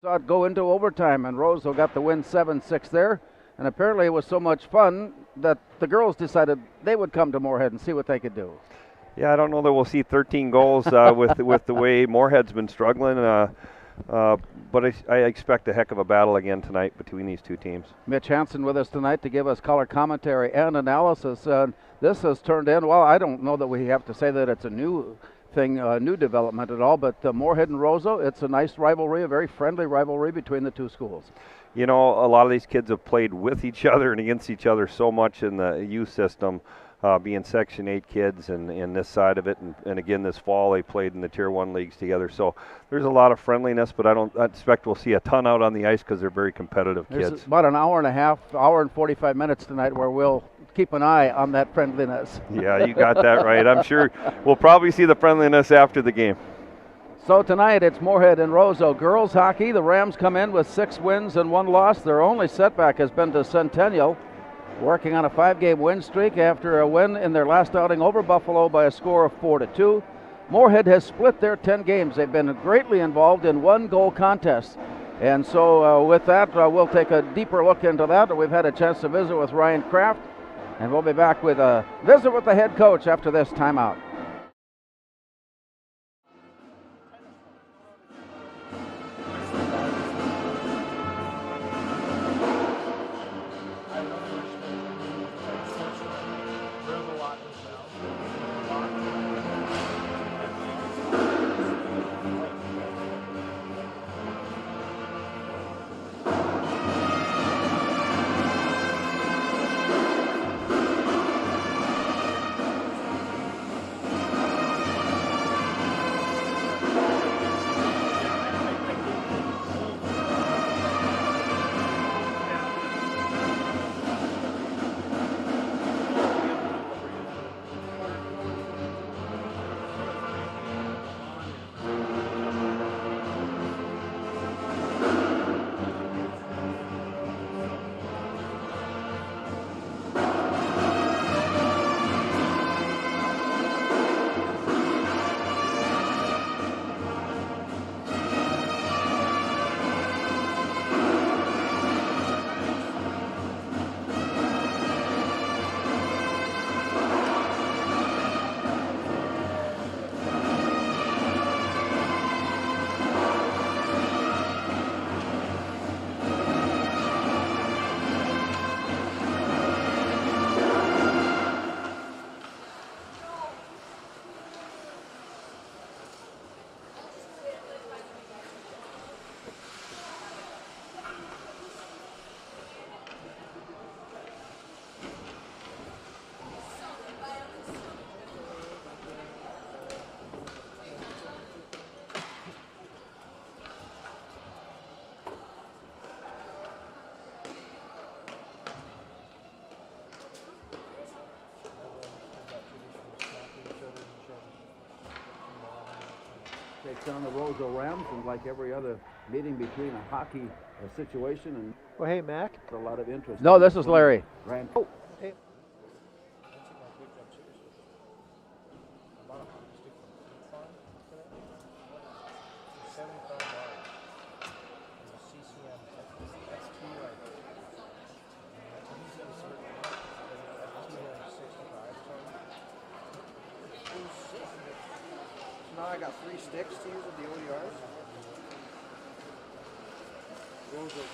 Saw it go into overtime, and Roseau got the win 7-6 there. And apparently it was so much fun that the girls decided they would come to Moorhead and see what they could do. Yeah, I don't know that we'll see 13 goals with the way Moorhead's been struggling, but I expect a heck of a battle again tonight between these two teams. Mitch Hansen with us tonight to give us color commentary and analysis. This has turned in, well, I don't know that we have to say that it's a new thing, new development at all, but Moorhead and Roseau, it's a nice rivalry, a very friendly rivalry between the two schools. You know, a lot of these kids have played with each other and against each other so much in the youth system, being Section 8 kids and this side of it. And again, this fall they played in the Tier 1 leagues together. So there's a lot of friendliness, but I expect we'll see a ton out on the ice because they're very competitive kids. There's about an hour and a half, hour and 45 minutes tonight where we'll keep an eye on that friendliness. Yeah, you got that right. I'm sure we'll probably see the friendliness after the game. So tonight it's Moorhead and Roseau. Girls hockey, the Rams come in with 6 wins and 1 loss. Their only setback has been to Centennial, working on a 5-game win streak after a win in their last outing over Buffalo by a score of 4-2. Moorhead has split their 10 games. They've been greatly involved in 1-goal contests. And so with that, we'll take a deeper look into that. We've had a chance to visit with Ryan Kraft, and we'll be back with a visit with the head coach after this timeout. Takes on the Roseau Rams, and like every other meeting between a hockey situation and well, hey, Mac. a lot of interest. No, this is Larry. Ryan. Oh, hey. Now I got 3 sticks to use with the ODRs. Roseau.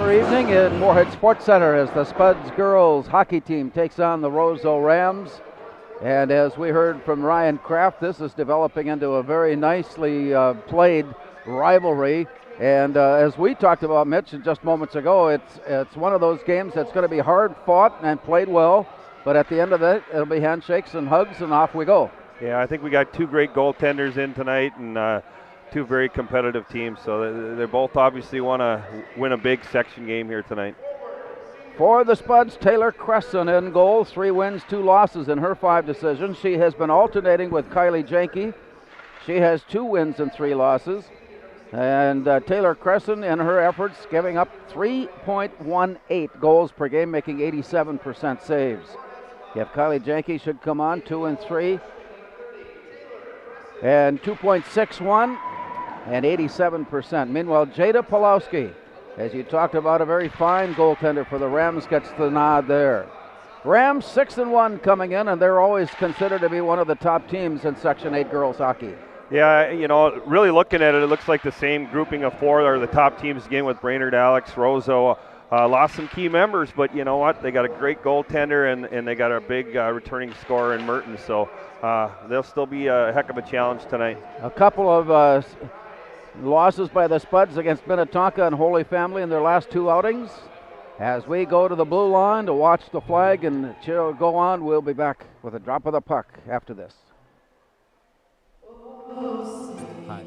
summer evening in Moorhead Sports Center as the Spuds girls hockey team takes on the Roseau Rams. And as we heard from Ryan Kraft, this is developing into a very nicely played rivalry. And as we talked about, Mitch, just moments ago, it's one of those games that's going to be hard fought and played well. But at the end of it, it'll be handshakes and hugs, and off we go. Yeah, I think we got two great goaltenders in tonight, and two very competitive teams. So they both obviously want to win a big section game here tonight. For the Spuds, Taylor Cresson in goal. 3 wins, 2 losses in her 5 decisions. She has been alternating with Kylie Janke. She has 2 wins and 3 losses. And Taylor Cresson in her efforts giving up 3.18 goals per game, making 87% saves. If Kylie Janke should come on, 2 and 3. And 2.61 and 87%. Meanwhile, Jada Pulowski, as you talked about, a very fine goaltender for the Rams, gets the nod there. Rams 6-1 coming in, and they're always considered to be one of the top teams in Section 8 girls hockey. Yeah, you know, really looking at it, it looks like the same grouping of 4 are the top teams again with Brainerd, Alex, Roseau. Lost some key members, but you know what? They got a great goaltender, and they got a big returning scorer in Merton, so they'll still be a heck of a challenge tonight. A couple of losses by the Spuds against Minnetonka and Holy Family in their last 2 outings. As we go to the blue line to watch the flag and go on, we'll be back with a drop of the puck after this. Hi.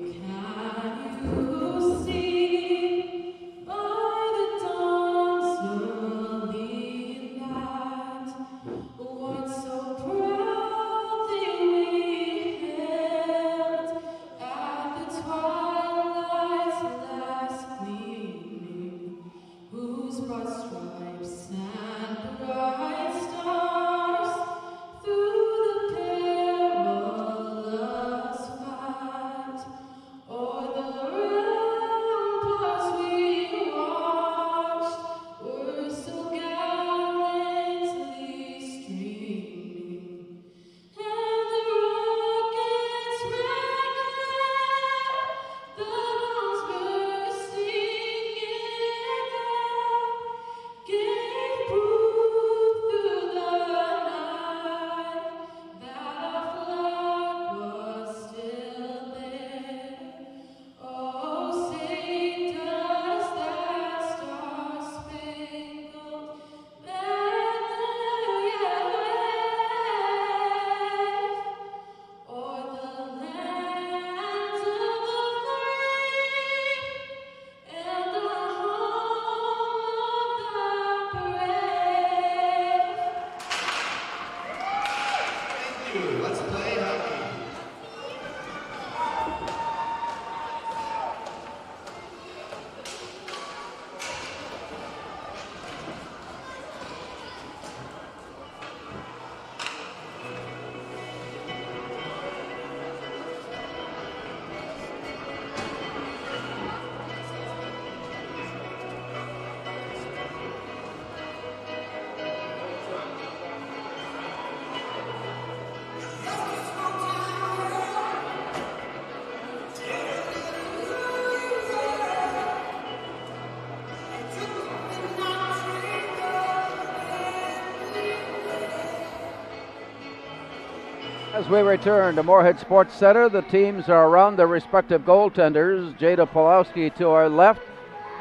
As we return to Moorhead Sports Center, the teams are around their respective goaltenders. Jada Pulowski to our left,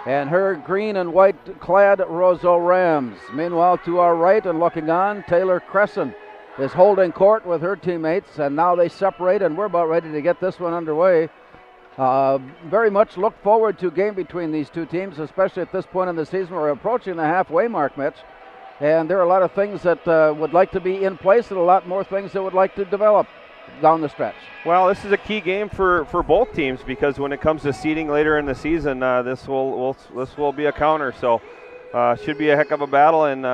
and her green and white clad Roseau Rams. Meanwhile, to our right and looking on, Taylor Cresson is holding court with her teammates, and now they separate, and we're about ready to get this one underway. Very much look forward to a game between these two teams, especially at this point in the season. We're approaching the halfway mark, Mitch. And there are a lot of things that would like to be in place and a lot more things that would like to develop down the stretch. Well, this is a key game for both teams because when it comes to seeding later in the season, this will be a counter. So should be a heck of a battle, and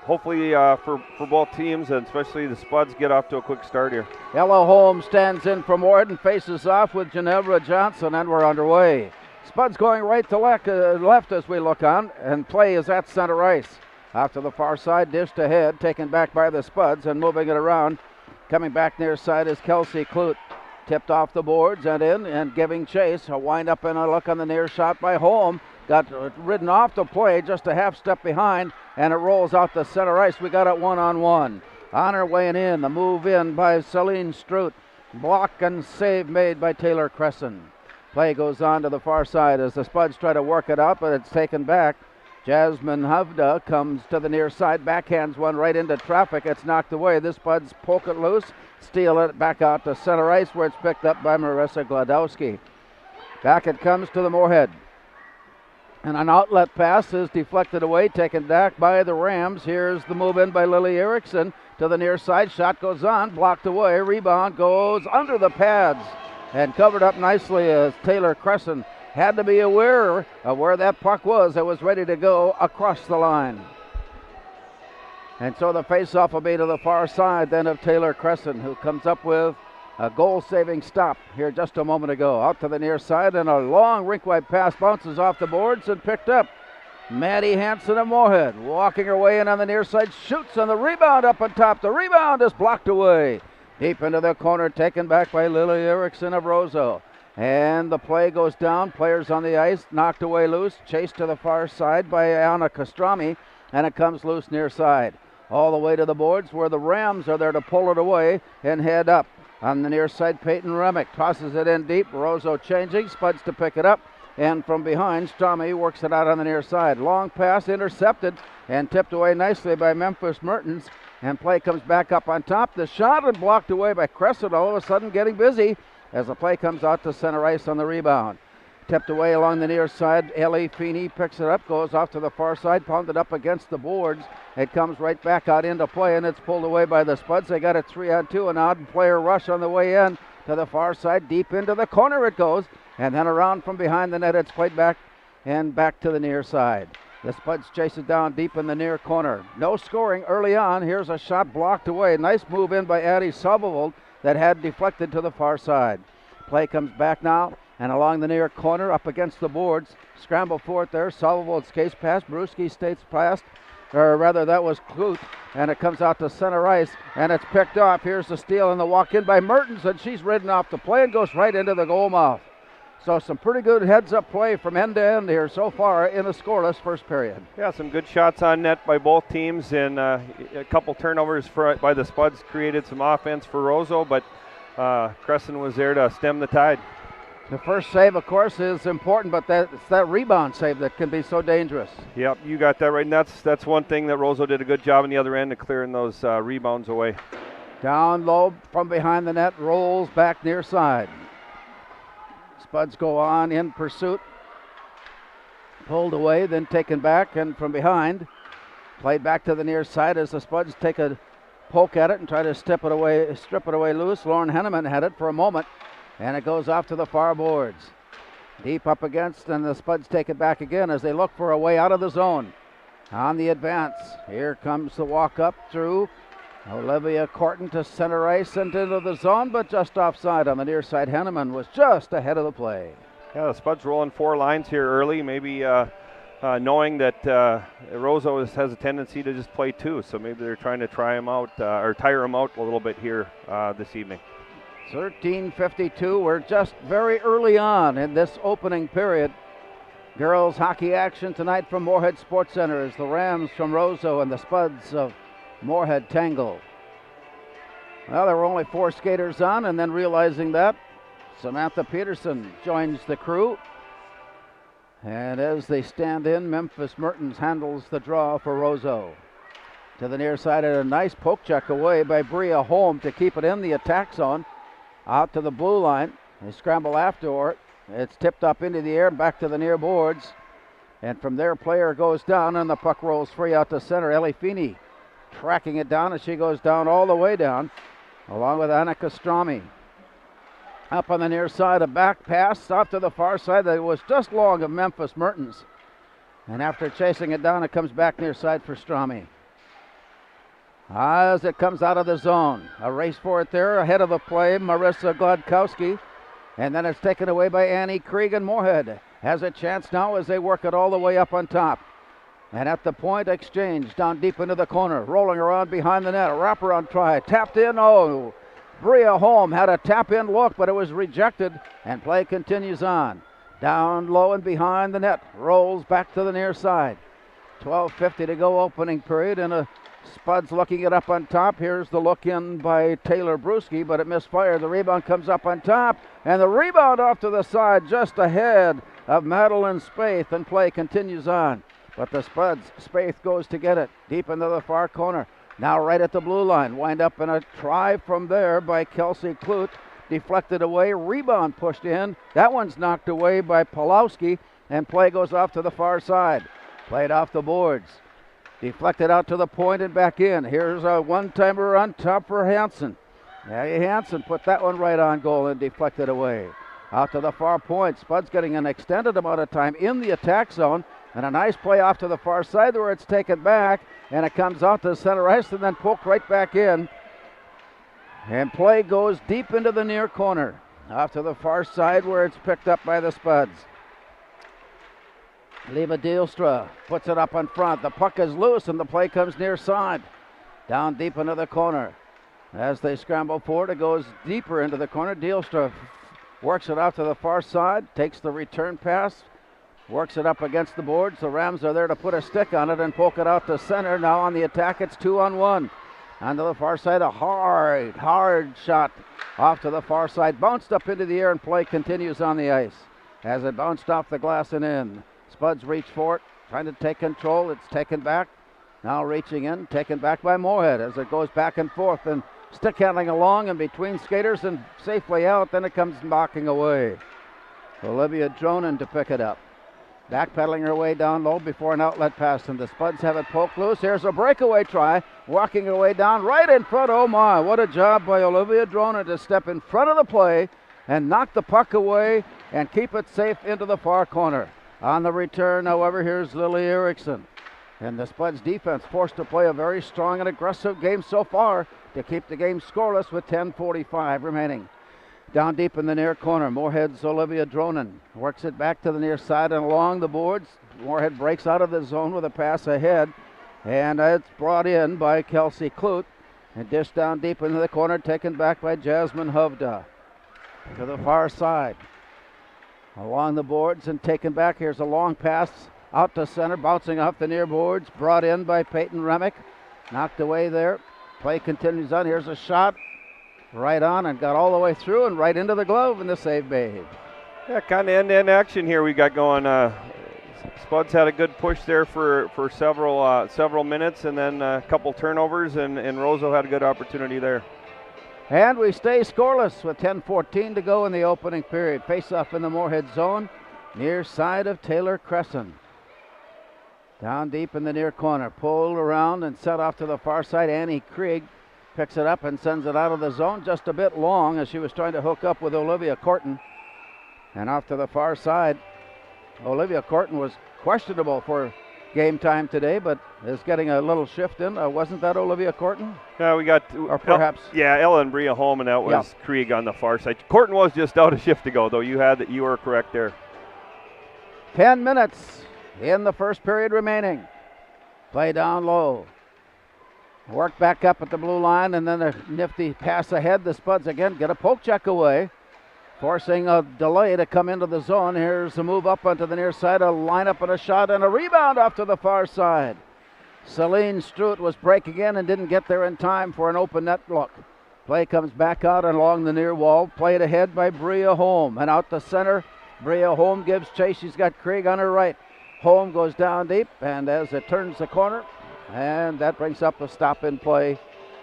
hopefully for both teams, and especially the Spuds, get off to a quick start here. Ella Holmes stands in for Moorhead and faces off with Ginevra Johnson, and we're underway. Spuds going right to left as we look on, and play is at center ice. Off to the far side, dished ahead, taken back by the Spuds and moving it around. Coming back near side is Kelsey Clute. Tipped off the boards and in and giving chase. A wind up and a look on the near shot by Holm. got ridden off the play, just a half step behind, and it rolls out to center ice. We got it 1-on-1. On her way in, the move in by Celine Strout. Block and save made by Taylor Cresson. Play goes on to the far side as the Spuds try to work it out, but it's taken back. Jasmine Havda comes to the near side, backhands one right into traffic. It's knocked away. The Spuds poke it loose, steal it back out to center ice where it's picked up by Marissa Gladowski. Back it comes to the Moorhead. And an outlet pass is deflected away, taken back by the Rams. Here's the move in by Lily Erickson to the near side. Shot goes on, blocked away. Rebound goes under the pads and covered up nicely as Taylor Cresson had to be aware of where that puck was. It was ready to go across the line. And so the face-off will be to the far side then of Taylor Cresson, who comes up with a goal-saving stop here just a moment ago. Out to the near side, and a long rink-wide pass bounces off the boards and picked up. Maddie Hansen of Moorhead walking her way in on the near side, shoots on the rebound up on top. The rebound is blocked away. Deep into the corner, taken back by Lily Erickson of Roseau. And the play goes down. Players on the ice, knocked away loose. Chased to the far side by Anna Castrami, and it comes loose near side. All the way to the boards where the Rams are there to pull it away and head up. On the near side, Peyton Remick tosses it in deep. Roseau changing, Spuds to pick it up. And from behind, Strami works it out on the near side. Long pass intercepted and tipped away nicely by Memphis Mertens. And play comes back up on top. The shot and blocked away by Crescent, all of a sudden getting busy as the play comes out to center ice on the rebound. Tipped away along the near side. Ellie Feeney picks it up, goes off to the far side, pounded up against the boards. It comes right back out into play, and it's pulled away by the Spuds. They got it 3-on-2, an odd player rush on the way in to the far side. Deep into the corner it goes, and then around from behind the net it's played back and back to the near side. The Spuds chase it down deep in the near corner. No scoring early on. Here's a shot blocked away. Nice move in by Addie Sobavold that had deflected to the far side. Play comes back now, and along the near corner up against the boards. Scramble for it there. Sobavold skates past. Brewski states past. Or rather, that was Clute, and it comes out to center ice, and it's picked off. Here's the steal and the walk in by Mertens, and she's ridden off the play and goes right into the goal mouth. So some pretty good heads-up play from end to end here so far in a scoreless first period. Yeah, some good shots on net by both teams, and a couple turnovers by the Spuds created some offense for Roseau, but Crescent was there to stem the tide. The first save, of course, is important, but it's that rebound save that can be so dangerous. Yep, you got that right, and that's one thing that Roseau did a good job on the other end of clearing those rebounds away. Down low from behind the net, rolls back near side. Spuds go on in pursuit. Pulled away, then taken back, and from behind. Played back to the near side as the Spuds take a poke at it and try to strip it away loose. Lauren Henneman had it for a moment, and it goes off to the far boards. Deep up against, and the Spuds take it back again as they look for a way out of the zone. On the advance, here comes the walk up through Olivia Corton to center ice and into the zone, but just offside on the near side. Henneman was just ahead of the play. Yeah, the Spuds rolling four lines here early, maybe knowing that Roseau has a tendency to just play two, so maybe they're trying to tire him out a little bit here this evening. 13:52. We're just very early on in this opening period. Girls hockey action tonight from Moorhead Sports Center as the Rams from Roseau and the Spuds of Moorhead tangle. Well, there were only 4 skaters on, and then realizing that, Samantha Peterson joins the crew. And as they stand in, Memphis Mertens handles the draw for Roseau. To the near side, and a nice poke check away by Bria Holm to keep it in the attack zone. Out to the blue line. They scramble after it. It's tipped up into the air and back to the near boards. And from there, player goes down, and the puck rolls free out to center. Ellie Feeney tracking it down, and she goes down all the way down, along with Annika Strami. Up on the near side, a back pass off to the far side that was just long of Memphis Mertens. And after chasing it down, it comes back near side for Strami. As it comes out of the zone, a race for it there, ahead of the play, Marissa Gladkowski. And then it's taken away by Annie Cregan. Moorhead has a chance now as they work it all the way up on top. And at the point, exchange down deep into the corner, rolling around behind the net, a wraparound try, tapped in, Bria Holm had a tap-in look, but it was rejected, and play continues on. Down low and behind the net. Rolls back to the near side. 12:50 to go opening period, and Spuds looking it up on top. Here's the look in by Taylor Bruschi, but it misfired. The rebound comes up on top, and the rebound off to the side just ahead of Madeline Spaeth, and play continues on. But the Spuds, Spaeth goes to get it deep into the far corner. Now right at the blue line. Wind up in a try from there by Kelsey Clute. Deflected away, rebound pushed in. That one's knocked away by Pulowski, and play goes off to the far side. Played off the boards. Deflected out to the point and back in. Here's a one-timer on top for Hansen. Hansen put that one right on goal and deflected away. Out to the far point. Spuds getting an extended amount of time in the attack zone, and a nice play off to the far side where it's taken back, and it comes out to center ice and then poked right back in. And play goes deep into the near corner. Off to the far side where it's picked up by the Spuds. Leva Dijkstra puts it up in front. The puck is loose and the play comes near side. Down deep into the corner. As they scramble forward, it goes deeper into the corner. Dijkstra works it out to the far side, takes the return pass, works it up against the boards. The Rams are there to put a stick on it and poke it out to center. Now on the attack, it's 2-on-1. Onto the far side, a hard shot off to the far side. Bounced up into the air, and play continues on the ice. As it bounced off the glass and in. Spuds reach for it, trying to take control. It's taken back. Now reaching in, taken back by Moorhead as it goes back and forth, and stick handling along and between skaters and safely out. Then it comes knocking away. Olivia Dronen to pick it up. Backpedaling her way down low before an outlet pass, and the Spuds have it poked loose. Here's a breakaway try, walking her way down right in front. Oh my, what a job by Olivia Dronen to step in front of the play and knock the puck away and keep it safe into the far corner. On the return, however, here's Lily Erickson. And the Spuds defense forced to play a very strong and aggressive game so far to keep the game scoreless with 10:45 remaining. Down deep in the near corner, Moorhead's Olivia Dronen works it back to the near side and along the boards. Moorhead breaks out of the zone with a pass ahead, and it's brought in by Kelsey Clute, and dished down deep into the corner, taken back by Jasmine Hovda. To the far side, along the boards and taken back. Here's a long pass out to center, bouncing off the near boards, brought in by Peyton Remick. Knocked away there. Play continues on. Here's a shot. Right on and got all the way through and right into the glove, and the save made. Yeah, kind of end-to-end action here we got going. Spuds had a good push there for several minutes, and then a couple turnovers, and Roseau had a good opportunity there. And we stay scoreless with 10:14 to go in the opening period. Face-off in the Moorhead zone, near side of Taylor Crescent. Down deep in the near corner, pulled around and set off to the far side. Annie Krieg picks it up and sends it out of the zone just a bit long as she was trying to hook up with Olivia Corton. And off to the far side. Olivia Corton was questionable for game time today, but is getting a little shift in. Wasn't that Olivia Corton? Yeah, we got... Or perhaps... Ella and Bria home, and that was Krieg on the far side. Corton was just out a shift ago, though. You were correct there. 10 minutes in the first period remaining. Play down low. Work back up at the blue line, and then a nifty pass ahead. The Spuds again get a poke check away, forcing a delay to come into the zone. Here's a move up onto the near side, a lineup and a shot, and a rebound off to the far side. Celine Strout was breaking in and didn't get there in time for an open net look. Play comes back out and along the near wall. Played ahead by Bria Holm, and out the center. Bria Holm gives chase. She's got Krieg on her right. Holm goes down deep, and as it turns the corner, and that brings up a stop in play.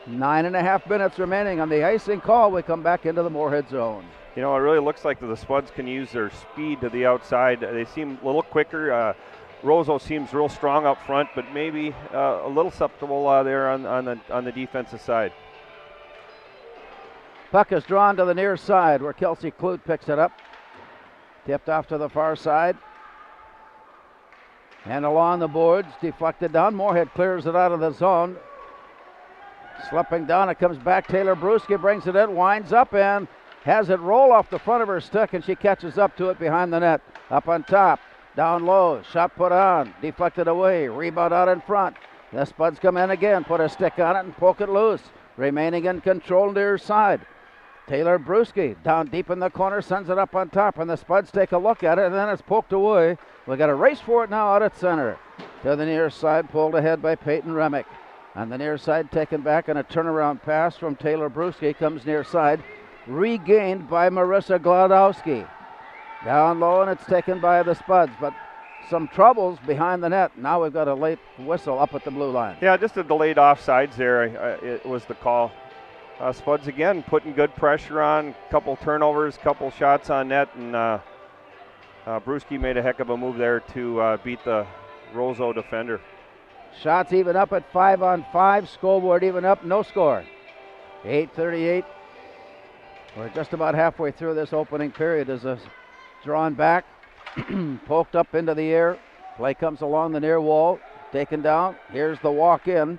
9.5 minutes remaining on the icing call. We come back into the Moorhead zone. You know, it really looks like the Spuds can use their speed to the outside. They seem a little quicker. Roseau seems real strong up front, but maybe a little susceptible there on the defensive side. Puck is drawn to the near side where Kelsey Clute picks it up. Tipped off to the far side. And along the boards, deflected down. Moorhead clears it out of the zone. Slipping down, it comes back. Taylor Bruschi brings it in, winds up and has it roll off the front of her stick, and she catches up to it behind the net. Up on top, down low, shot put on, deflected away, rebound out in front. The Spuds come in again, put a stick on it and poke it loose. Remaining in control near side. Taylor Bruschi down deep in the corner, sends it up on top, and the Spuds take a look at it, and then it's poked away. We got a race for it now out at center. To the near side, pulled ahead by Peyton Remick. On the near side, taken back, and a turnaround pass from Taylor Bruschi comes near side, regained by Marissa Glodowski. Down low, and it's taken by the Spuds, but some troubles behind the net. Now we've got a late whistle up at the blue line. Yeah, just a delayed offsides there. It was the call. Spuds again putting good pressure on, couple turnovers, couple shots on net, and Bruschi made a heck of a move there to beat the Roseau defender. Shots even up at 5-on-5, scoreboard even up, no score. 8:38. We're just about halfway through this opening period as a drawn back, poked up into the air. Play comes along the near wall, taken down. Here's the walk in.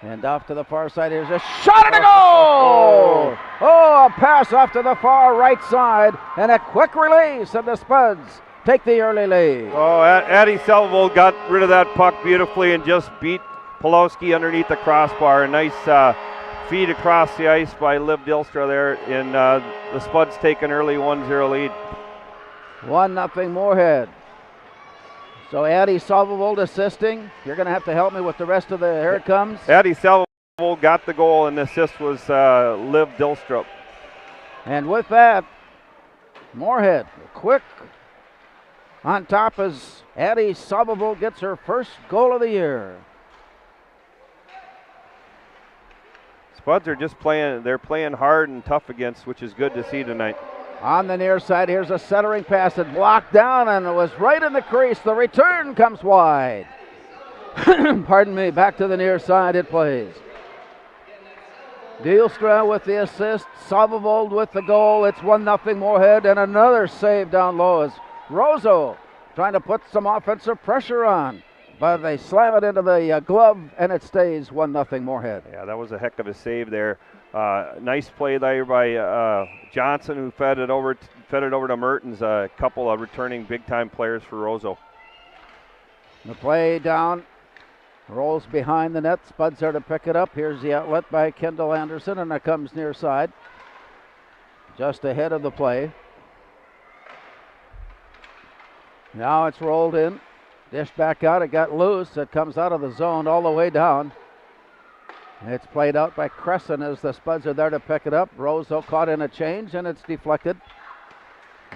And off to the far side, here's a shot and a goal! Oh, a pass off to the far right side, and a quick release, and the Spuds take the early lead. Oh, Addie Selvold got rid of that puck beautifully and just beat Pulowski underneath the crossbar. A nice feed across the ice by Liv Dilstra there, and the Spuds take an early 1-0 lead. 1-0 Moorhead. So Addie Selvold assisting. You're going to have to help me with the rest of the, here it comes. Addie Selvold got the goal, and the assist was Liv Dilstrup. And with that, Moorhead quick on top as Addie Selvold gets her first goal of the year. Spuds are just playing, they're playing hard and tough against, which is good to see tonight. On the near side, here's a centering pass that blocked down, and it was right in the crease. The return comes wide. Pardon me, back to the near side it plays. Dilstra with the assist, Selvold with the goal. It's 1-0 Moorhead, and another save down low as Roseau trying to put some offensive pressure on. But they slam it into the glove, and it stays 1-0 Moorhead. Yeah, that was a heck of a save there. Nice play there by Johnson, who fed it over to Mertens. A couple of returning big-time players for Roseau. The play down, rolls behind the net. Spuds there to pick it up. Here's the outlet by Kendall Anderson, and it comes near side, just ahead of the play. Now it's rolled in. Dished back out. It got loose. It comes out of the zone all the way down. It's played out by Crescent as the Spuds are there to pick it up. Roseau caught in a change, and it's deflected.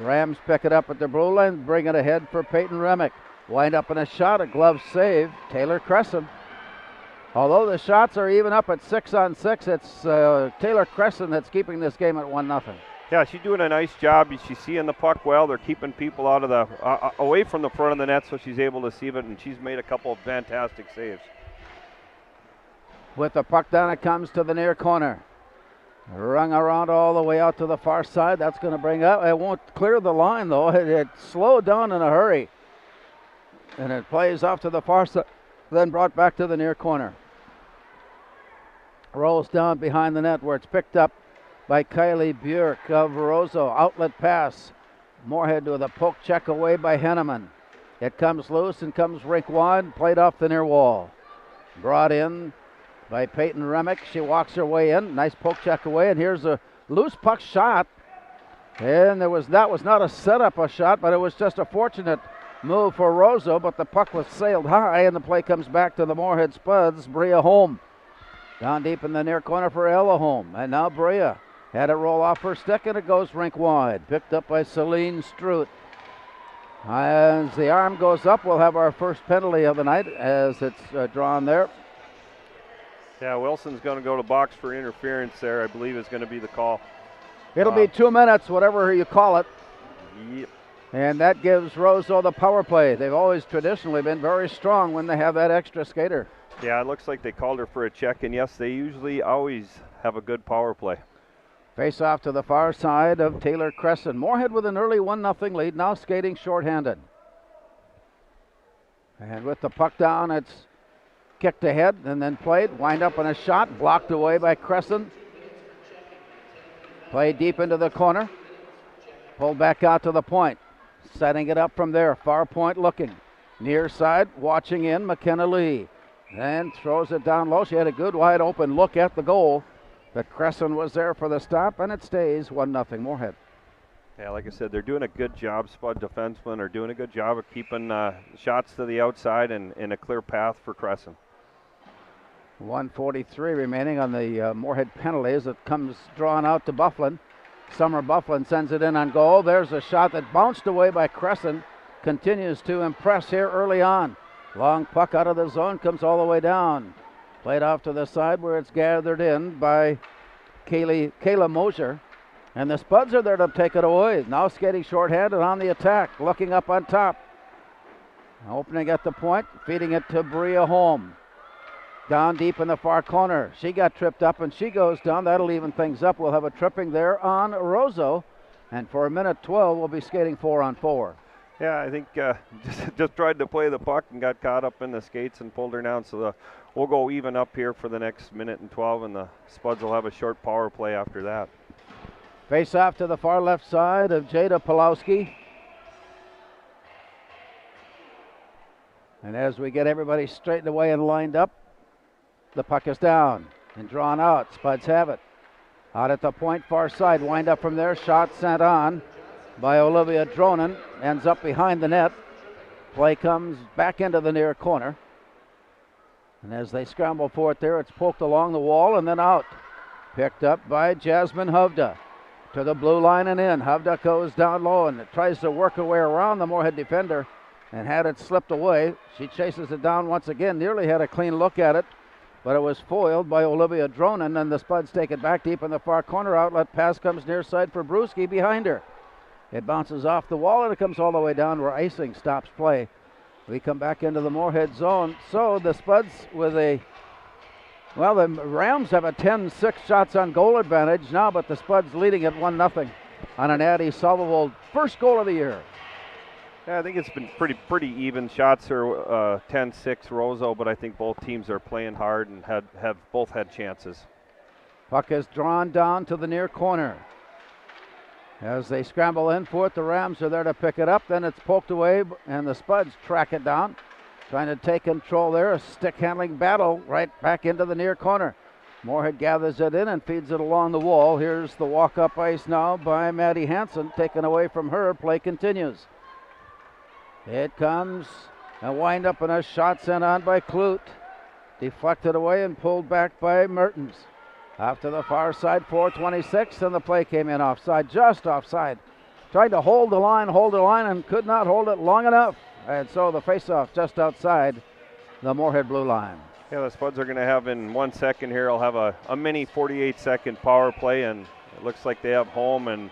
Rams pick it up at the blue line, bring it ahead for Peyton Remick. Wind up in a shot, a glove save. Taylor Crescent. Although the shots are even up at 6-on-6, it's Taylor Crescent that's keeping this game at 1-0. Yeah, she's doing a nice job. She's seeing the puck well. They're keeping people out of the away from the front of the net, so she's able to see it, and she's made a couple of fantastic saves. With the puck down, it comes to the near corner. Rung around all the way out to the far side. That's going to bring up. It won't clear the line, though. It slowed down in a hurry. And it plays off to the far side, then brought back to the near corner. Rolls down behind the net where it's picked up by Kylie Bjork of Roseau. Outlet pass. Moorhead with a poke check away by Henneman. It comes loose and comes rink wide, played off the near wall. Brought in by Peyton Remick. She walks her way in. Nice poke check away, and here's a loose puck shot. And that was not a setup a shot, but it was just a fortunate move for Roseau, but the puck was sailed high, and the play comes back to the Moorhead Spuds. Bria Holm down deep in the near corner for Ella Holm, and now Bria had it roll off her stick, and it goes rink wide. Picked up by Celine Strutt. As the arm goes up, we'll have our first penalty of the night as it's drawn there. Yeah, Wilson's going to go to box for interference there, I believe is going to be the call. It'll be 2 minutes, whatever you call it. Yep. And that gives Roseau the power play. They've always traditionally been very strong when they have that extra skater. Yeah, it looks like they called her for a check, and yes, they usually always have a good power play. Face off to the far side of Taylor Crescent. Moorhead with an early 1-0 lead, now skating shorthanded. And with the puck down, it's kicked ahead and then played. Wind up on a shot, blocked away by Crescent. Played deep into the corner. Pulled back out to the point. Setting it up from there, far point looking. Near side, watching in, McKenna Lee. Then throws it down low. She had a good wide open look at the goal. But Crescent was there for the stop, and it stays 1-0 Moorhead. Yeah, like I said, they're doing a good job. Spud defensemen are doing a good job of keeping shots to the outside and a clear path for Crescent. 1:43 remaining on the Moorhead penalties. It comes drawn out to Bufflin. Summer Bufflin sends it in on goal. There's a shot that bounced away by Crescent. Continues to impress here early on. Long puck out of the zone, comes all the way down. Played off to the side where it's gathered in by Kayla Mosier. And the Spuds are there to take it away. Now skating shorthanded on the attack, looking up on top. Opening at the point, feeding it to Bria Holm. Down deep in the far corner. She got tripped up and she goes down. That'll even things up. We'll have a tripping there on Roseau. And for a minute 12, we'll be skating 4-on-4. Yeah, I think just tried to play the puck and got caught up in the skates and pulled her down. So we'll go even up here for the next minute and 12, and the Spuds will have a short power play after that. Face off to the far left side of Jada Pulowski. And as we get everybody straightened away and lined up, the puck is down and drawn out. Spuds have it. Out at the point, far side. Wind up from there. Shot sent on by Olivia Dronen. Ends up behind the net. Play comes back into the near corner. And as they scramble for it there, it's poked along the wall and then out. Picked up by Jasmine Hovda. To the blue line and in. Hovda goes down low and tries to work her way around the Moorhead defender and had it slipped away. She chases it down once again. Nearly had a clean look at it, but it was foiled by Olivia Dronen, and the Spuds take it back deep in the far corner. Outlet pass comes near side for Brewski behind her. It bounces off the wall and it comes all the way down where icing stops play. We come back into the Moorhead zone. So the Spuds with the Rams have a 10-6 shots on goal advantage now, but the Spuds leading at 1-0 on an Addie Solvevold first goal of the year. Yeah, I think it's been pretty even. Shots are 10-6 Roseau, but I think both teams are playing hard and have both had chances. Puck is drawn down to the near corner. As they scramble in for it, the Rams are there to pick it up. Then it's poked away, and the Spuds track it down. Trying to take control there. A stick handling battle right back into the near corner. Moorhead gathers it in and feeds it along the wall. Here's the walk-up ice now by Maddie Hansen. Taken away from her. Play continues. It comes a wind up and a shot sent on by Clute. Deflected away and pulled back by Mertens. Off to the far side, 4:26, and the play came in offside, just offside. Tried to hold the line, and could not hold it long enough. And so the face-off just outside the Moorhead blue line. Yeah, the Spuds are going to have in 1 second here. I'll have a mini 48-second power play, and it looks like they have Home and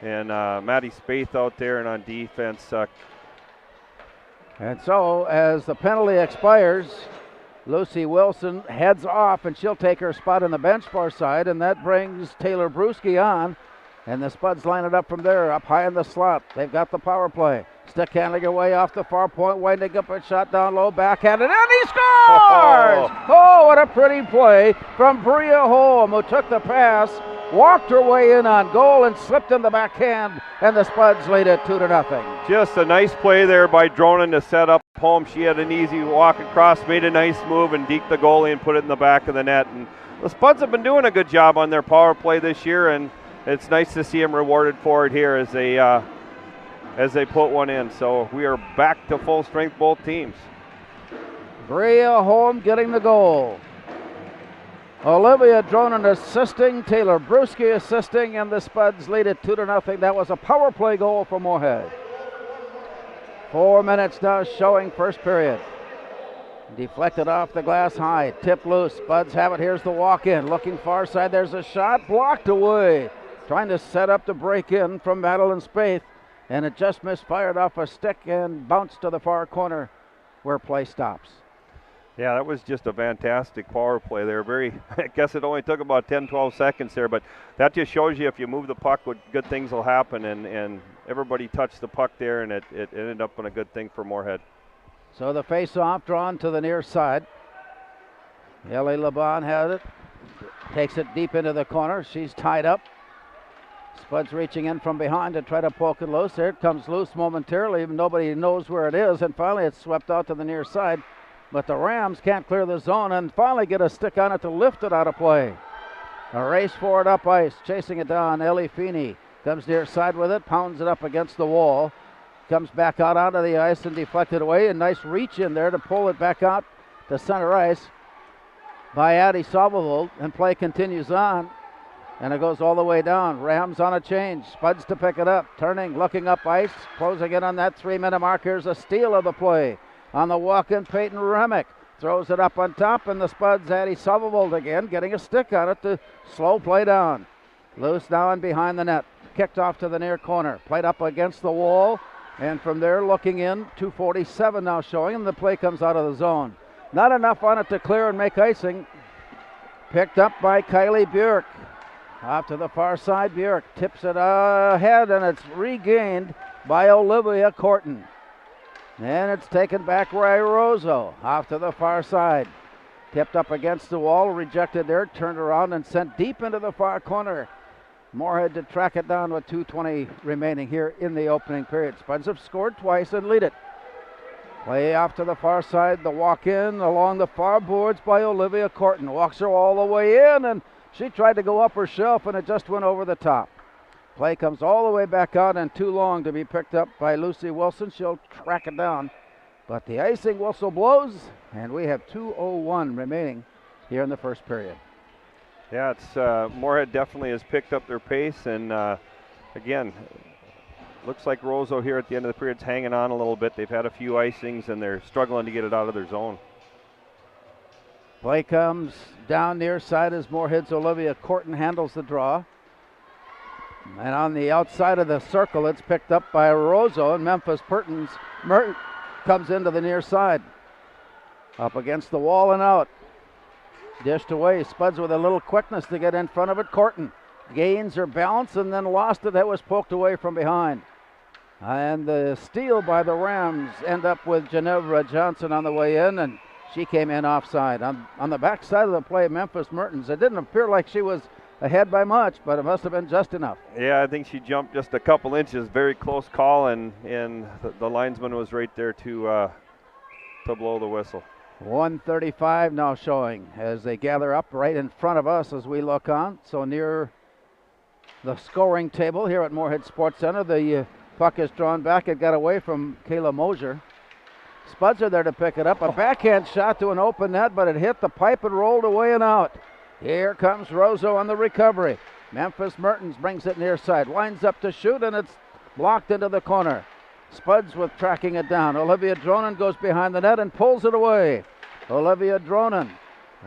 Maddie Spaeth out there, and on defense. And so as the penalty expires, Lucy Wilson heads off, and she'll take her spot in the bench far side, and that brings Taylor Brewski on. And the Spuds line it up from there, up high in the slot. They've got the power play. Stick handling away off the far point, winding up a shot down low, backhanded, and he scores! Oh, what a pretty play from Bria Holm, who took the pass, walked her way in on goal, and slipped in the backhand, and the Spuds lead it 2-0. Just a nice play there by Dronen to set up Holm. She had an easy walk across, made a nice move, and deked the goalie and put it in the back of the net. And the Spuds have been doing a good job on their power play this year, and it's nice to see them rewarded for it here as they put one in. So we are back to full strength, both teams. Bria Holm getting the goal. Olivia Dronen assisting, Taylor Brewski assisting, and the Spuds lead it 2-0. That was a power play goal for Moorhead. 4 minutes now showing first period. Deflected off the glass high, tipped loose. Spuds have it. Here's the walk in. Looking far side. There's a shot blocked away. Trying to set up to break in from Madeline Spaeth, and it just misfired off a stick and bounced to the far corner where play stops. Yeah, that was just a fantastic power play there. I guess it only took about 10-12 seconds there, but that just shows you if you move the puck, good things will happen, and everybody touched the puck there, and it ended up on a good thing for Moorhead. So the face-off drawn to the near side. Ellie Laban had it, takes it deep into the corner. She's tied up. Spuds reaching in from behind to try to poke it loose. There it comes loose momentarily. Even nobody knows where it is. And finally it's swept out to the near side. But the Rams can't clear the zone and finally get a stick on it to lift it out of play. A race for it up ice, chasing it down. Ellie Feeney comes near side with it, pounds it up against the wall. Comes back out onto the ice and deflected away. A nice reach in there to pull it back out to center ice by Addie Somerville, and play continues on. And it goes all the way down. Rams on a change. Spuds to pick it up. Turning, looking up ice. Closing in on that 3-minute mark. Here's a steal of the play. On the walk-in, Peyton Remick throws it up on top, and the Spuds, Addie Somerville again, getting a stick on it to slow play down. Loose now and behind the net. Kicked off to the near corner. Played up against the wall. And from there, looking in, 2:47 now showing, and the play comes out of the zone. Not enough on it to clear and make icing. Picked up by Kylie Bjork. Off to the far side, Bjork tips it ahead, and it's regained by Olivia Corton. And it's taken back by Roseau. Off to the far side. Tipped up against the wall, rejected there, turned around and sent deep into the far corner. Moorhead to track it down with 2:20 remaining here in the opening period. Spuds have scored twice and lead it. Play off to the far side, the walk in along the far boards by Olivia Corton. Walks her all the way in, and she tried to go up her shelf, and it just went over the top. Play comes all the way back out and too long to be picked up by Lucy Wilson. She'll track it down. But the icing whistle blows, and we have 2:01 remaining here in the first period. Yeah, it's Moorhead definitely has picked up their pace, and again, looks like Roseau here at the end of the period's hanging on a little bit. They've had a few icings, and they're struggling to get it out of their zone. Play comes down near side as Moorhead's Olivia Corton handles the draw. And on the outside of the circle, it's picked up by Roseau, and Memphis Mertens comes into the near side. Up against the wall and out. Dished away. Spuds with a little quickness to get in front of it. Corton gains her balance and then lost it. That was poked away from behind. And the steal by the Rams end up with Ginevra Johnson on the way in, and she came in offside. On the back side of the play, Memphis Mertens, it didn't appear like she was ahead by much, but it must have been just enough. Yeah, I think she jumped just a couple inches. Very close call, and the linesman was right there to blow the whistle. 1:35 now showing as they gather up right in front of us as we look on. So near the scoring table here at Moorhead Sports Center, the puck is drawn back. It got away from Kayla Mosier. Spuds are there to pick it up. A backhand shot to an open net, but it hit the pipe and rolled away and out. Here comes Roseau on the recovery. Memphis Mertens brings it near side. Winds up to shoot, and it's blocked into the corner. Spuds with tracking it down. Olivia Dronan goes behind the net and pulls it away. Olivia Dronan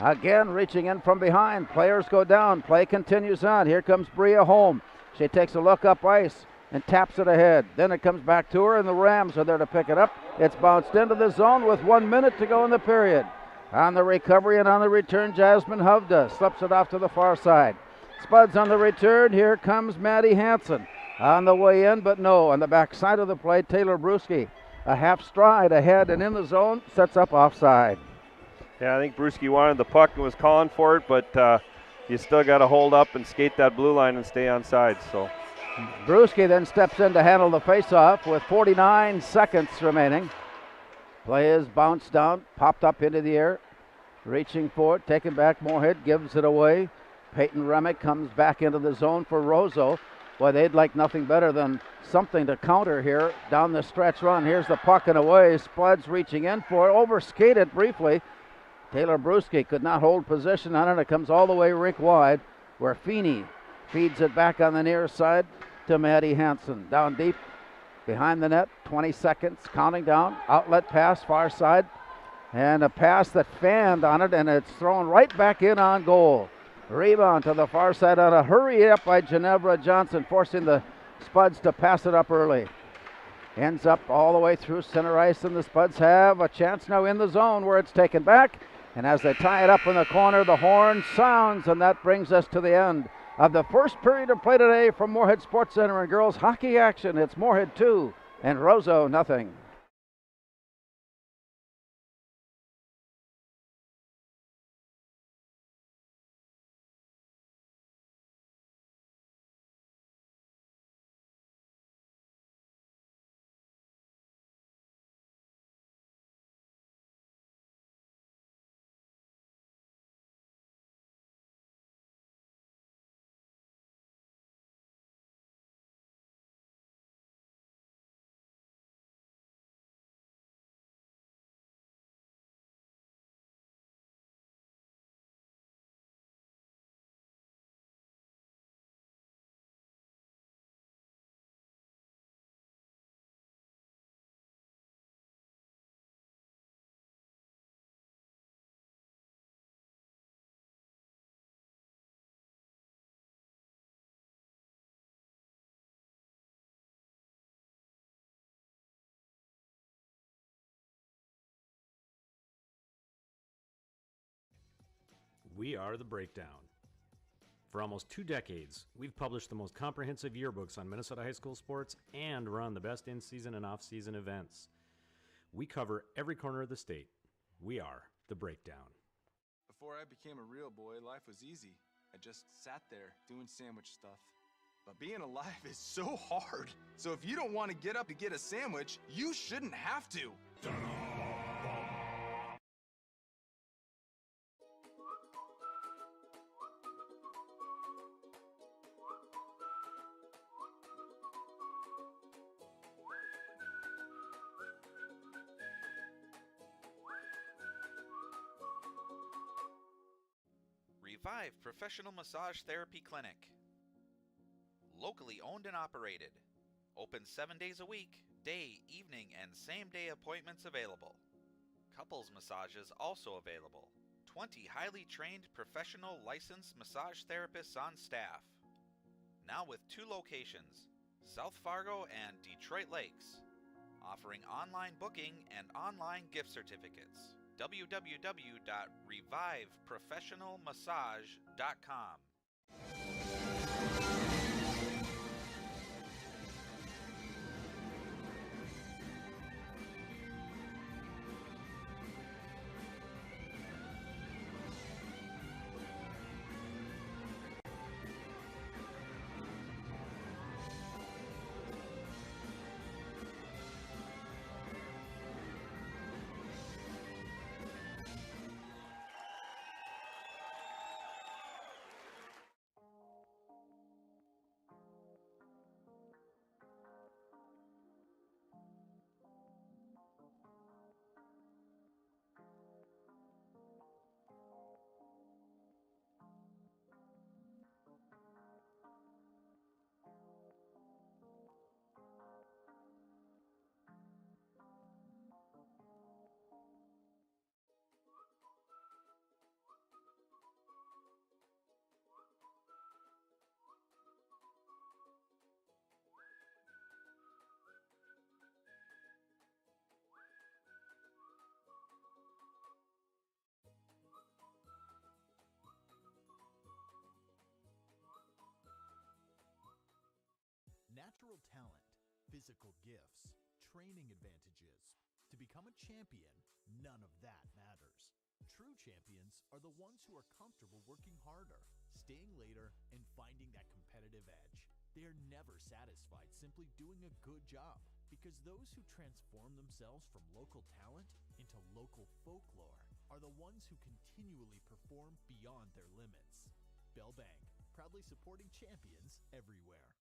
again reaching in from behind. Players go down. Play continues on. Here comes Bria Holm. She takes a look up ice and taps it ahead. Then it comes back to her, and the Rams are there to pick it up. It's bounced into the zone with 1 minute to go in the period. On the recovery and on the return, Jasmine Hovda slips it off to the far side. Spuds on the return. Here comes Maddie Hansen on the way in, but no. On the back side of the play, Taylor Brewski, a half stride ahead and in the zone, sets up offside. Yeah, I think Brewski wanted the puck and was calling for it, but you still got to hold up and skate that blue line and stay on sides. So Brewski then steps in to handle the faceoff with 49 seconds remaining. Play is bounced down, popped up into the air, reaching for it, taken back. Moorhead gives it away. Peyton Remick comes back into the zone for Roseau. Boy, they'd like nothing better than something to counter here down the stretch run. Here's the puck and away. Spuds reaching in for it, overskated briefly. Taylor Brewski could not hold position on it. It comes all the way rink wide, where Feeney feeds it back on the near side to Maddie Hansen. Down deep behind the net, 20 seconds, counting down. Outlet pass, far side, and a pass that fanned on it, and it's thrown right back in on goal. Rebound to the far side on a hurry up by Ginevra Johnson, forcing the Spuds to pass it up early. Ends up all the way through center ice, and the Spuds have a chance now in the zone where it's taken back. And as they tie it up in the corner, the horn sounds, and that brings us to the end of the first period of play today from Moorhead Sports Center and girls hockey action. It's Moorhead 2 and Roseau nothing. We are The Breakdown. For almost 2 decades, we've published the most comprehensive yearbooks on Minnesota high school sports and run the best in-season and off-season events. We cover every corner of the state. We are The Breakdown. Before I became a real boy, life was easy. I just sat there doing sandwich stuff. But being alive is so hard. So if you don't want to get up to get a sandwich, you shouldn't have to. Revive Professional Massage Therapy Clinic. Locally owned and operated. Open 7 days a week, day, evening, and same-day appointments available. Couples massages also available. 20 highly trained professional licensed massage therapists on staff. Now with 2 locations, South Fargo and Detroit Lakes. Offering online booking and online gift certificates. www.reviveprofessionalmassage.com. Natural talent, physical gifts, training advantages. To become a champion, none of that matters. True champions are the ones who are comfortable working harder, staying later, and finding that competitive edge. They are never satisfied simply doing a good job, because those who transform themselves from local talent into local folklore are the ones who continually perform beyond their limits. Bell Bank, proudly supporting champions everywhere.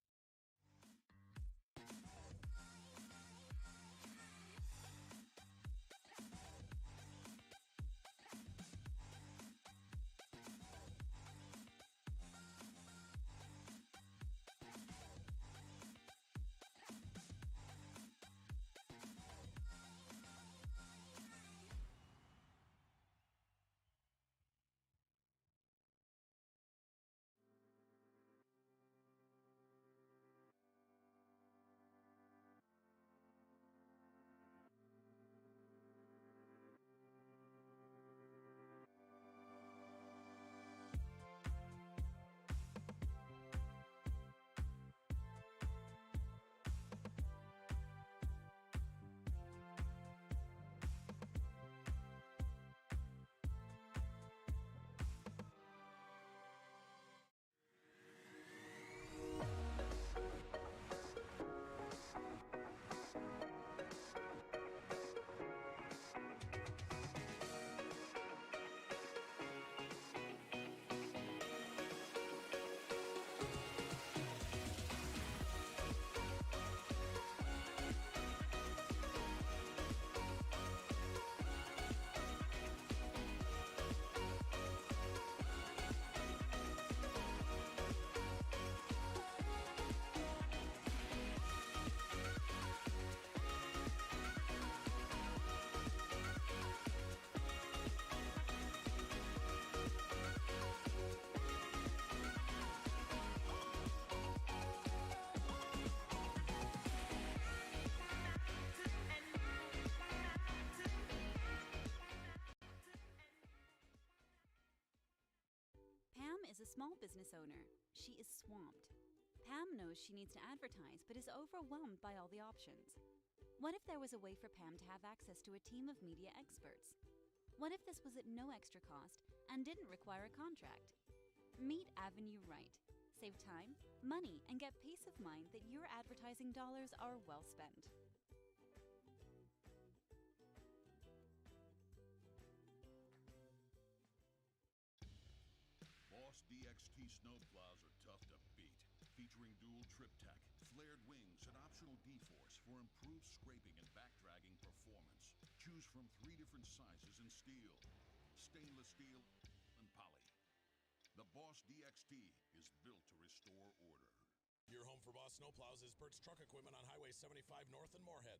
a small business owner, she is swamped. Pam knows she needs to advertise, but is overwhelmed by all the options. What if there was a way for Pam to have access to a team of media experts? What if this was at no extra cost and didn't require a contract? Meet Avenue Right. Save time, money, and get peace of mind that your advertising dollars are well spent. Boss DXT snowplows are tough to beat. Featuring dual trip tech, flared wings, and optional D-force for improved scraping and backdragging performance. Choose from 3 different sizes in steel, stainless steel, and poly. The Boss DXT is built to restore order. Your home for Boss snowplows is Bert's Truck Equipment on Highway 75 North in Moorhead.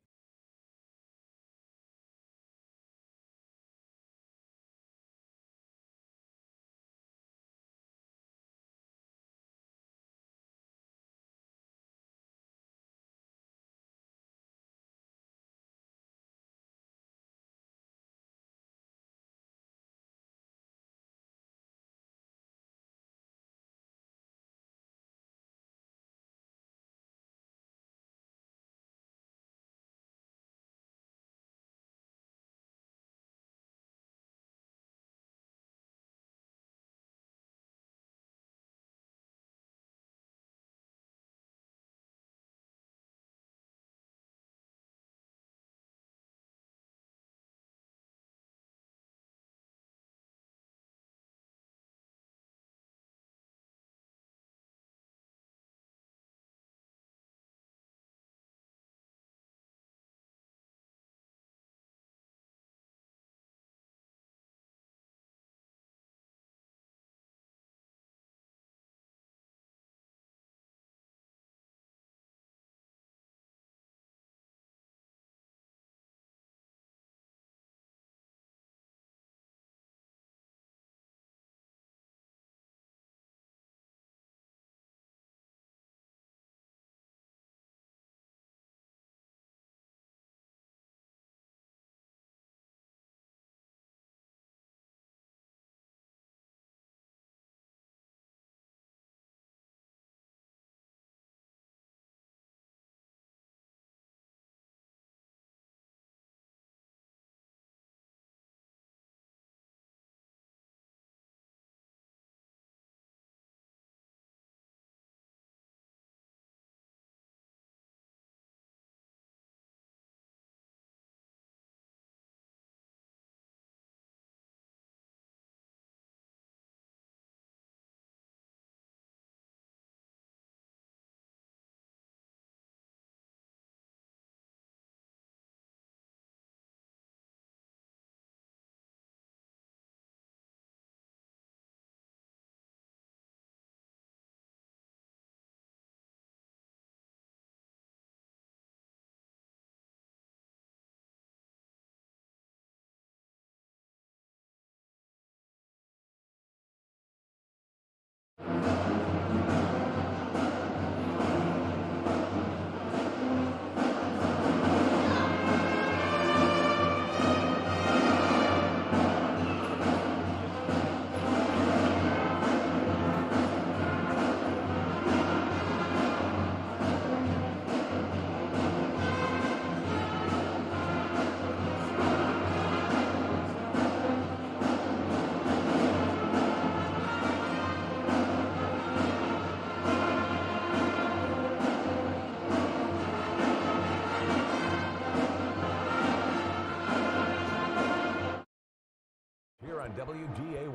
On WDAY.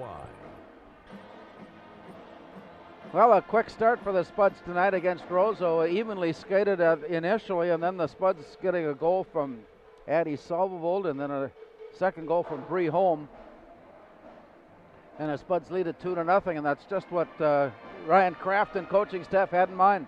Well, a quick start for the Spuds tonight against Roseau. Evenly skated initially, and then the Spuds getting a goal from Addie Salvovold, and then a second goal from Bree Holm. And the Spuds lead it 2-0, and that's just what Ryan Kraft and coaching staff had in mind.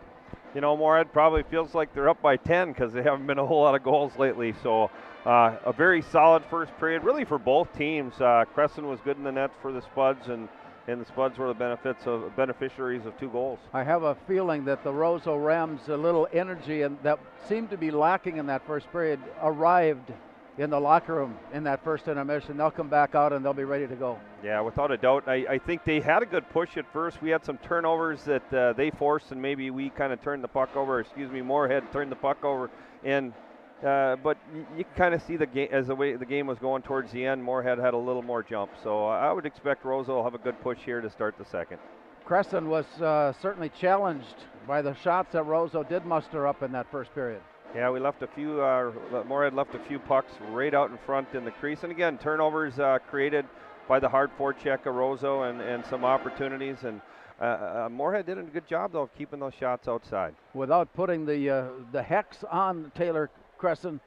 You know, Moorhead probably feels like they're up by 10 because they haven't been a whole lot of goals lately. So a very solid first period, really for both teams. Crescent was good in the net for the Spuds, and the Spuds were the beneficiaries of 2 goals. I have a feeling that the Roseau Rams, a little energy and that seemed to be lacking in that first period, arrived in the locker room in that first intermission. They'll come back out and they'll be ready to go. Yeah, without a doubt. I think they had a good push at first. We had some turnovers that they forced, and maybe we kind of turned the puck over. Moorhead turned the puck over, and but you kind of see the game as the way the game was going towards the end. Moorhead had a little more jump, so I would expect Roseau will have a good push here to start the second. Crescent was certainly challenged by the shots that Roseau did muster up in that first period. Yeah, we left a few. Moorhead left a few pucks right out in front in the crease, and again, turnovers created by the hard forecheck of Roseau and some opportunities. And Moorhead did a good job though of keeping those shots outside. Without putting the hex on Taylor Crescent,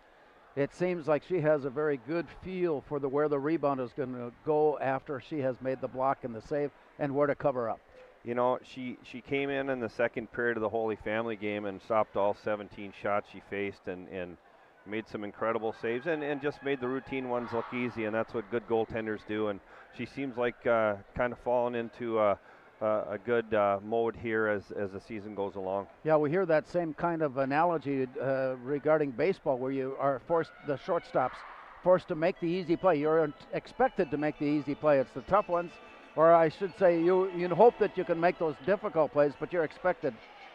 it seems like she has a very good feel for where the rebound is going to go after she has made the block and the save and where to cover up. You know, she came in the second period of the Holy Family game and stopped all 17 shots she faced and made some incredible saves and just made the routine ones look easy, and that's what good goaltenders do. And she seems like kind of falling into a good mode here as the season goes along. Yeah, we hear that same kind of analogy regarding baseball, where you are forced, the shortstops, forced to make the easy play. You're expected to make the easy play. It's the tough ones. Or I should say, you hope that you can make those difficult plays, but you're expected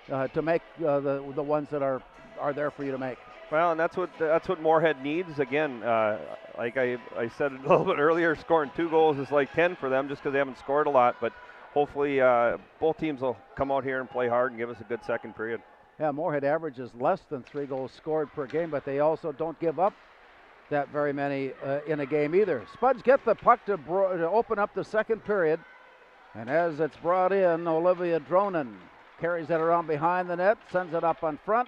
to make the ones that are there for you to make. Well, and that's what Moorhead needs. Again, like I said a little bit earlier, scoring 2 goals is like 10 for them just because they haven't scored a lot. But hopefully both teams will come out here and play hard and give us a good second period. Yeah, Moorhead averages less than 3 goals scored per game, but they also don't give up that very many in a game either. Spuds get the puck to open up the second period, and as it's brought in, Olivia Dronen carries it around behind the net, sends it up on front,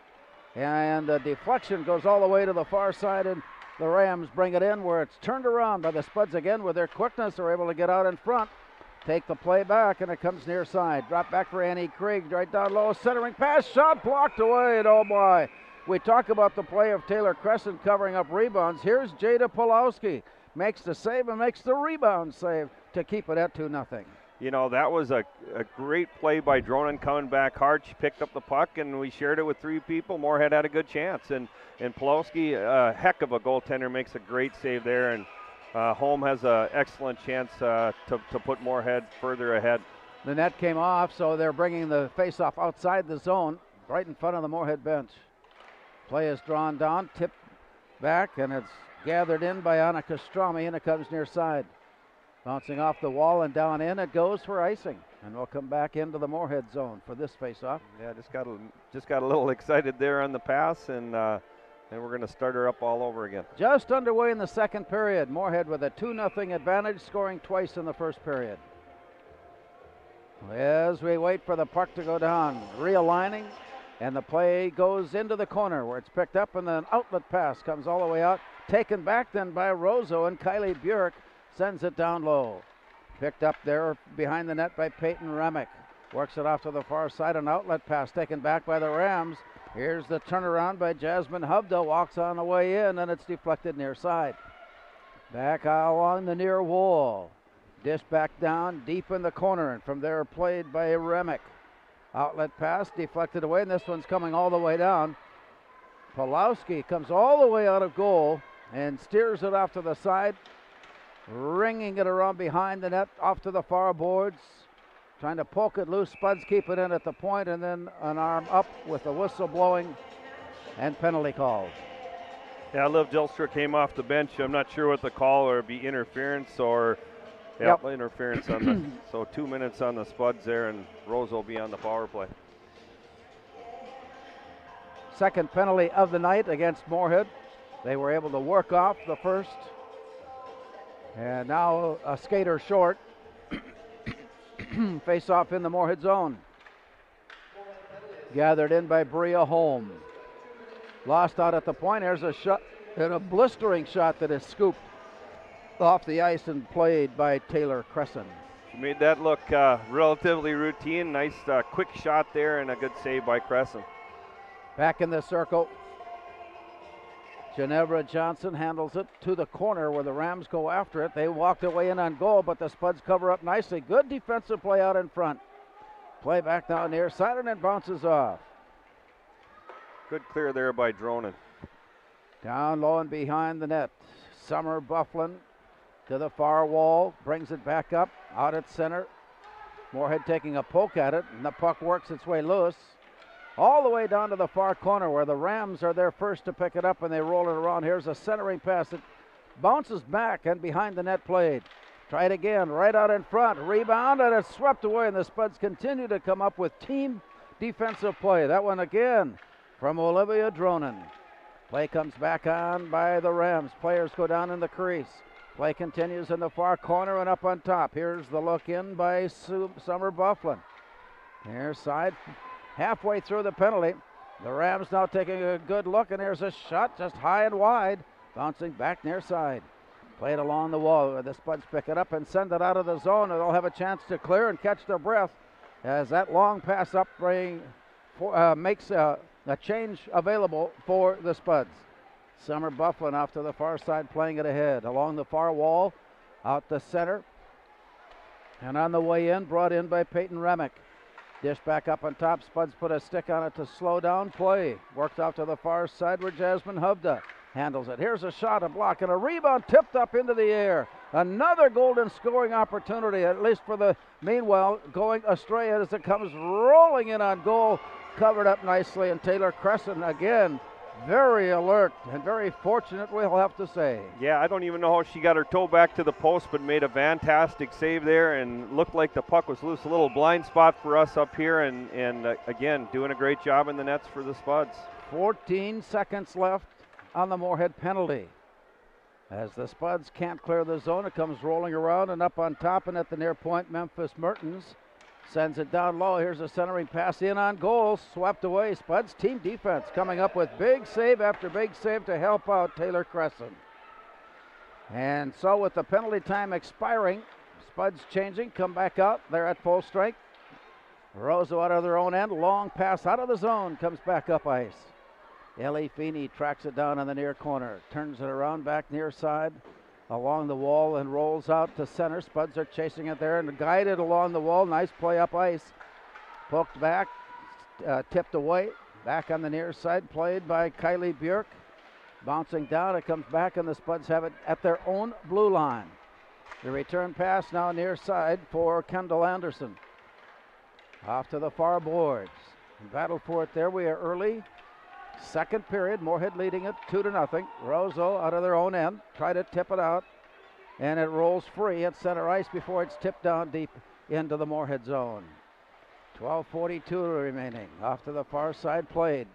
and the deflection goes all the way to the far side, and the Rams bring it in where it's turned around by the Spuds again. With their quickness, they're able to get out in front, take the play back, and it comes near side. Drop back for Annie Krieg, right down low, centering pass, shot blocked away, and oh boy. We talk about the play of Taylor Crescent covering up rebounds. Here's Jada Pulowski. Makes the save and makes the rebound save to keep it at 2-0. You know, that was a great play by Dronen coming back hard. She picked up the puck, and we shared it with 3 people. Moorhead had a good chance. And Pulowski, a heck of a goaltender, makes a great save there. And Holm has an excellent chance to put Moorhead further ahead. The net came off, so they're bringing the faceoff outside the zone, right in front of the Moorhead bench. Play is drawn down, tipped back, and it's gathered in by Annika Strami, and it comes near side. Bouncing off the wall and down in, it goes for icing. And we'll come back into the Moorhead zone for this faceoff. Yeah, just got a little excited there on the pass, and we're going to start her up all over again. Just underway in the second period. Moorhead with a 2-0 advantage, scoring twice in the first period. As we wait for the puck to go down, realigning. And the play goes into the corner where it's picked up, and then outlet pass comes all the way out. Taken back then by Roseau, and Kylie Bjork sends it down low. Picked up there behind the net by Peyton Remick. Works it off to the far side, an outlet pass taken back by the Rams. Here's the turnaround by Jasmine Hubda, walks on the way in, and it's deflected near side. Back along the near wall. Dish back down deep in the corner, and from there played by Remick. Outlet pass deflected away, and this one's coming all the way down. Pulowski comes all the way out of goal and steers it off to the side, ringing it around behind the net, off to the far boards, trying to poke it loose. Spuds keep it in at the point, and then an arm up with the whistle blowing and penalty called. Yeah, Liv Dilstra came off the bench. I'm not sure what the call, or be interference or interference on the so 2 minutes on the Spuds there, and Roseau will be on the power play. Second penalty of the night against Moorhead. They were able to work off the first, and now a skater short. Face off in the Moorhead zone. Gathered in by Bria Holm. Lost out at the point. There's a shot, and a blistering shot that is scooped off the ice and played by Taylor Crescent. She made that look relatively routine. Nice quick shot there, and a good save by Crescent. Back in the circle. Ginevra Johnson handles it to the corner where the Rams go after it. They walked away in on goal, but the Spuds cover up nicely. Good defensive play out in front. Play back down near side, and it bounces off. Good clear there by Dronen. Down low and behind the net. Summer Bufflin to the far wall, brings it back up, out at center. Moorhead taking a poke at it, and the puck works its way loose. All the way down to the far corner where the Rams are there first to pick it up, and they roll it around. Here's a centering pass that bounces back and behind the net played. Try it again, right out in front. Rebound, and it's swept away, and the Spuds continue to come up with team defensive play. That one again from Olivia Dronen. Play comes back on by the Rams. Players go down in the crease. Play continues in the far corner and up on top. Here's the look in by Summer Bufflin. Near side, halfway through the penalty. The Rams now taking a good look, and here's a shot just high and wide. Bouncing back near side. Played along the wall. The Spuds pick it up and send it out of the zone, and they'll have a chance to clear and catch their breath as that long pass up makes a change available for the Spuds. Summer Bufflin off to the far side, playing it ahead. Along the far wall, out the center. And on the way in, brought in by Peyton Remick. Dish back up on top. Spuds put a stick on it to slow down play. Worked off to the far side where Jasmine Hubda handles it. Here's a shot, a block, and a rebound tipped up into the air. Another golden scoring opportunity, at least for the meanwhile, going astray as it comes rolling in on goal. Covered up nicely, and Taylor Crescent again very alert and very fortunate, we'll have to say. Yeah, I don't even know how she got her toe back to the post, but made a fantastic save there and looked like the puck was loose. A little blind spot for us up here, and again, doing a great job in the nets for the Spuds. 14 seconds left on the Moorhead penalty. As the Spuds can't clear the zone, it comes rolling around and up on top, and at the near point, Memphis Mertens sends it down low. Here's a centering pass in on goal. Swept away. Spuds team defense coming up with big save after big save to help out Taylor Crescent. And so with the penalty time expiring, Spuds changing, come back out. They're at full strength. Roseau out of their own end. Long pass out of the zone. Comes back up ice. Ellie Feeney tracks it down in the near corner. Turns it around back near side. Along the wall and rolls out to center. Spuds are chasing it there and guided along the wall. Nice play up ice. Poked back, tipped away. Back on the near side, played by Kylie Björk. Bouncing down, it comes back, and the Spuds have it at their own blue line. The return pass now near side for Kendall Anderson. Off to the far boards. Battle for it there. We are early. Second period, Moorhead leading it 2-0. Roseau out of their own end, try to tip it out, and it rolls free at center ice before it's tipped down deep into the Moorhead zone. 12:42 remaining. Off to the far side, played.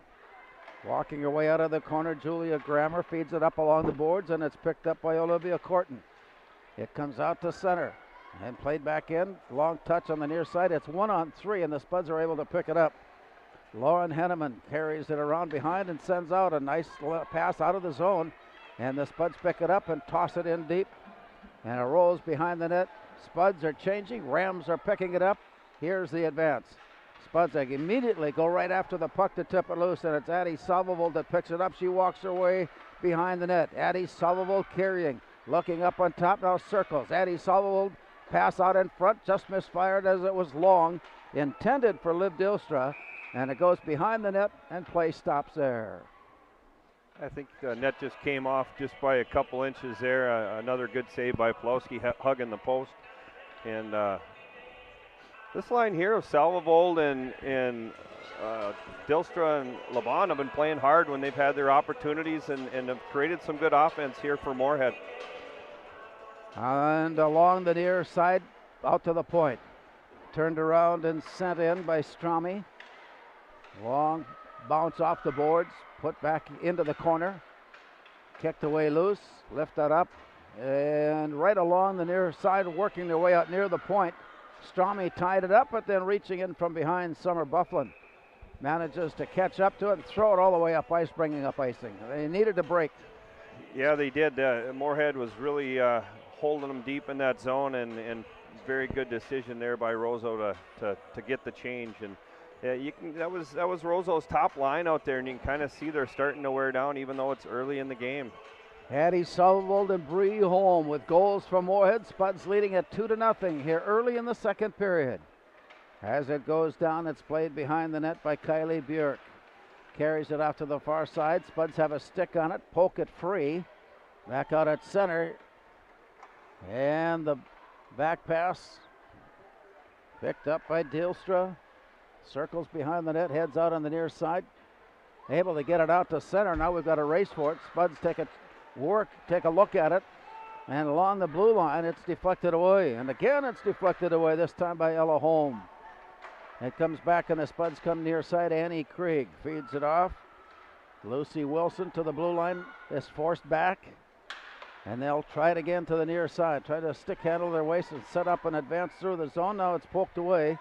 Walking her way out of the corner, Julia Grammer feeds it up along the boards, and it's picked up by Olivia Corton. It comes out to center and played back in. Long touch on the near side. It's 1-on-3, and the Spuds are able to pick it up. Lauren Henneman carries it around behind and sends out a nice pass out of the zone. And the Spuds pick it up and toss it in deep. And it rolls behind the net. Spuds are changing. Rams are picking it up. Here's the advance. Spuds immediately go right after the puck to tip it loose. And it's Addie Solvevold that picks it up. She walks her way behind the net. Addie Solvevold carrying. Looking up on top now, circles. Addie Solvevold pass out in front. Just misfired as it was long. Intended for Liv Dilstra. And it goes behind the net, and play stops there. I think the net just came off just by a couple inches there. Another good save by Plowski, hugging the post. And this line here of Salvovold and Dilstra and Laban have been playing hard when they've had their opportunities and have created some good offense here for Moorhead. And along the near side, out to the point. Turned around and sent in by Strami. Long bounce off the boards, put back into the corner, kicked away loose, lift that up, and right along the near side, working their way out near the point. Strami tied it up, but then reaching in from behind, Summer Bufflin manages to catch up to it and throw it all the way up ice, bringing up icing. They needed a break. Yeah, they did. Moorhead was really holding them deep in that zone, and very good decision there by Roseau to get the change. And yeah, that was Roseau's top line out there, and you can kind of see they're starting to wear down, even though it's early in the game. Addie Solvold and Bree Holm with goals from Moorhead. Spuds leading at 2-0 here early in the second period. As it goes down, it's played behind the net by Kylie Björk. carries it off to the far side. Spuds have a stick on it, poke it free. Back out at center. And the back pass picked up by Deelstra. Circles behind the net, heads out on the near side. Able to get it out to center. Now we've got a race for it. Spuds take a look at it. And along the blue line, it's deflected away. And again, it's deflected away, this time by Ella Holm. It comes back, and the Spuds come near side. Annie Krieg feeds it off. Lucy Wilson to the blue line is forced back. And they'll try it again to the near side. Try to stick handle their waist and set up and advance through the zone. Now it's poked away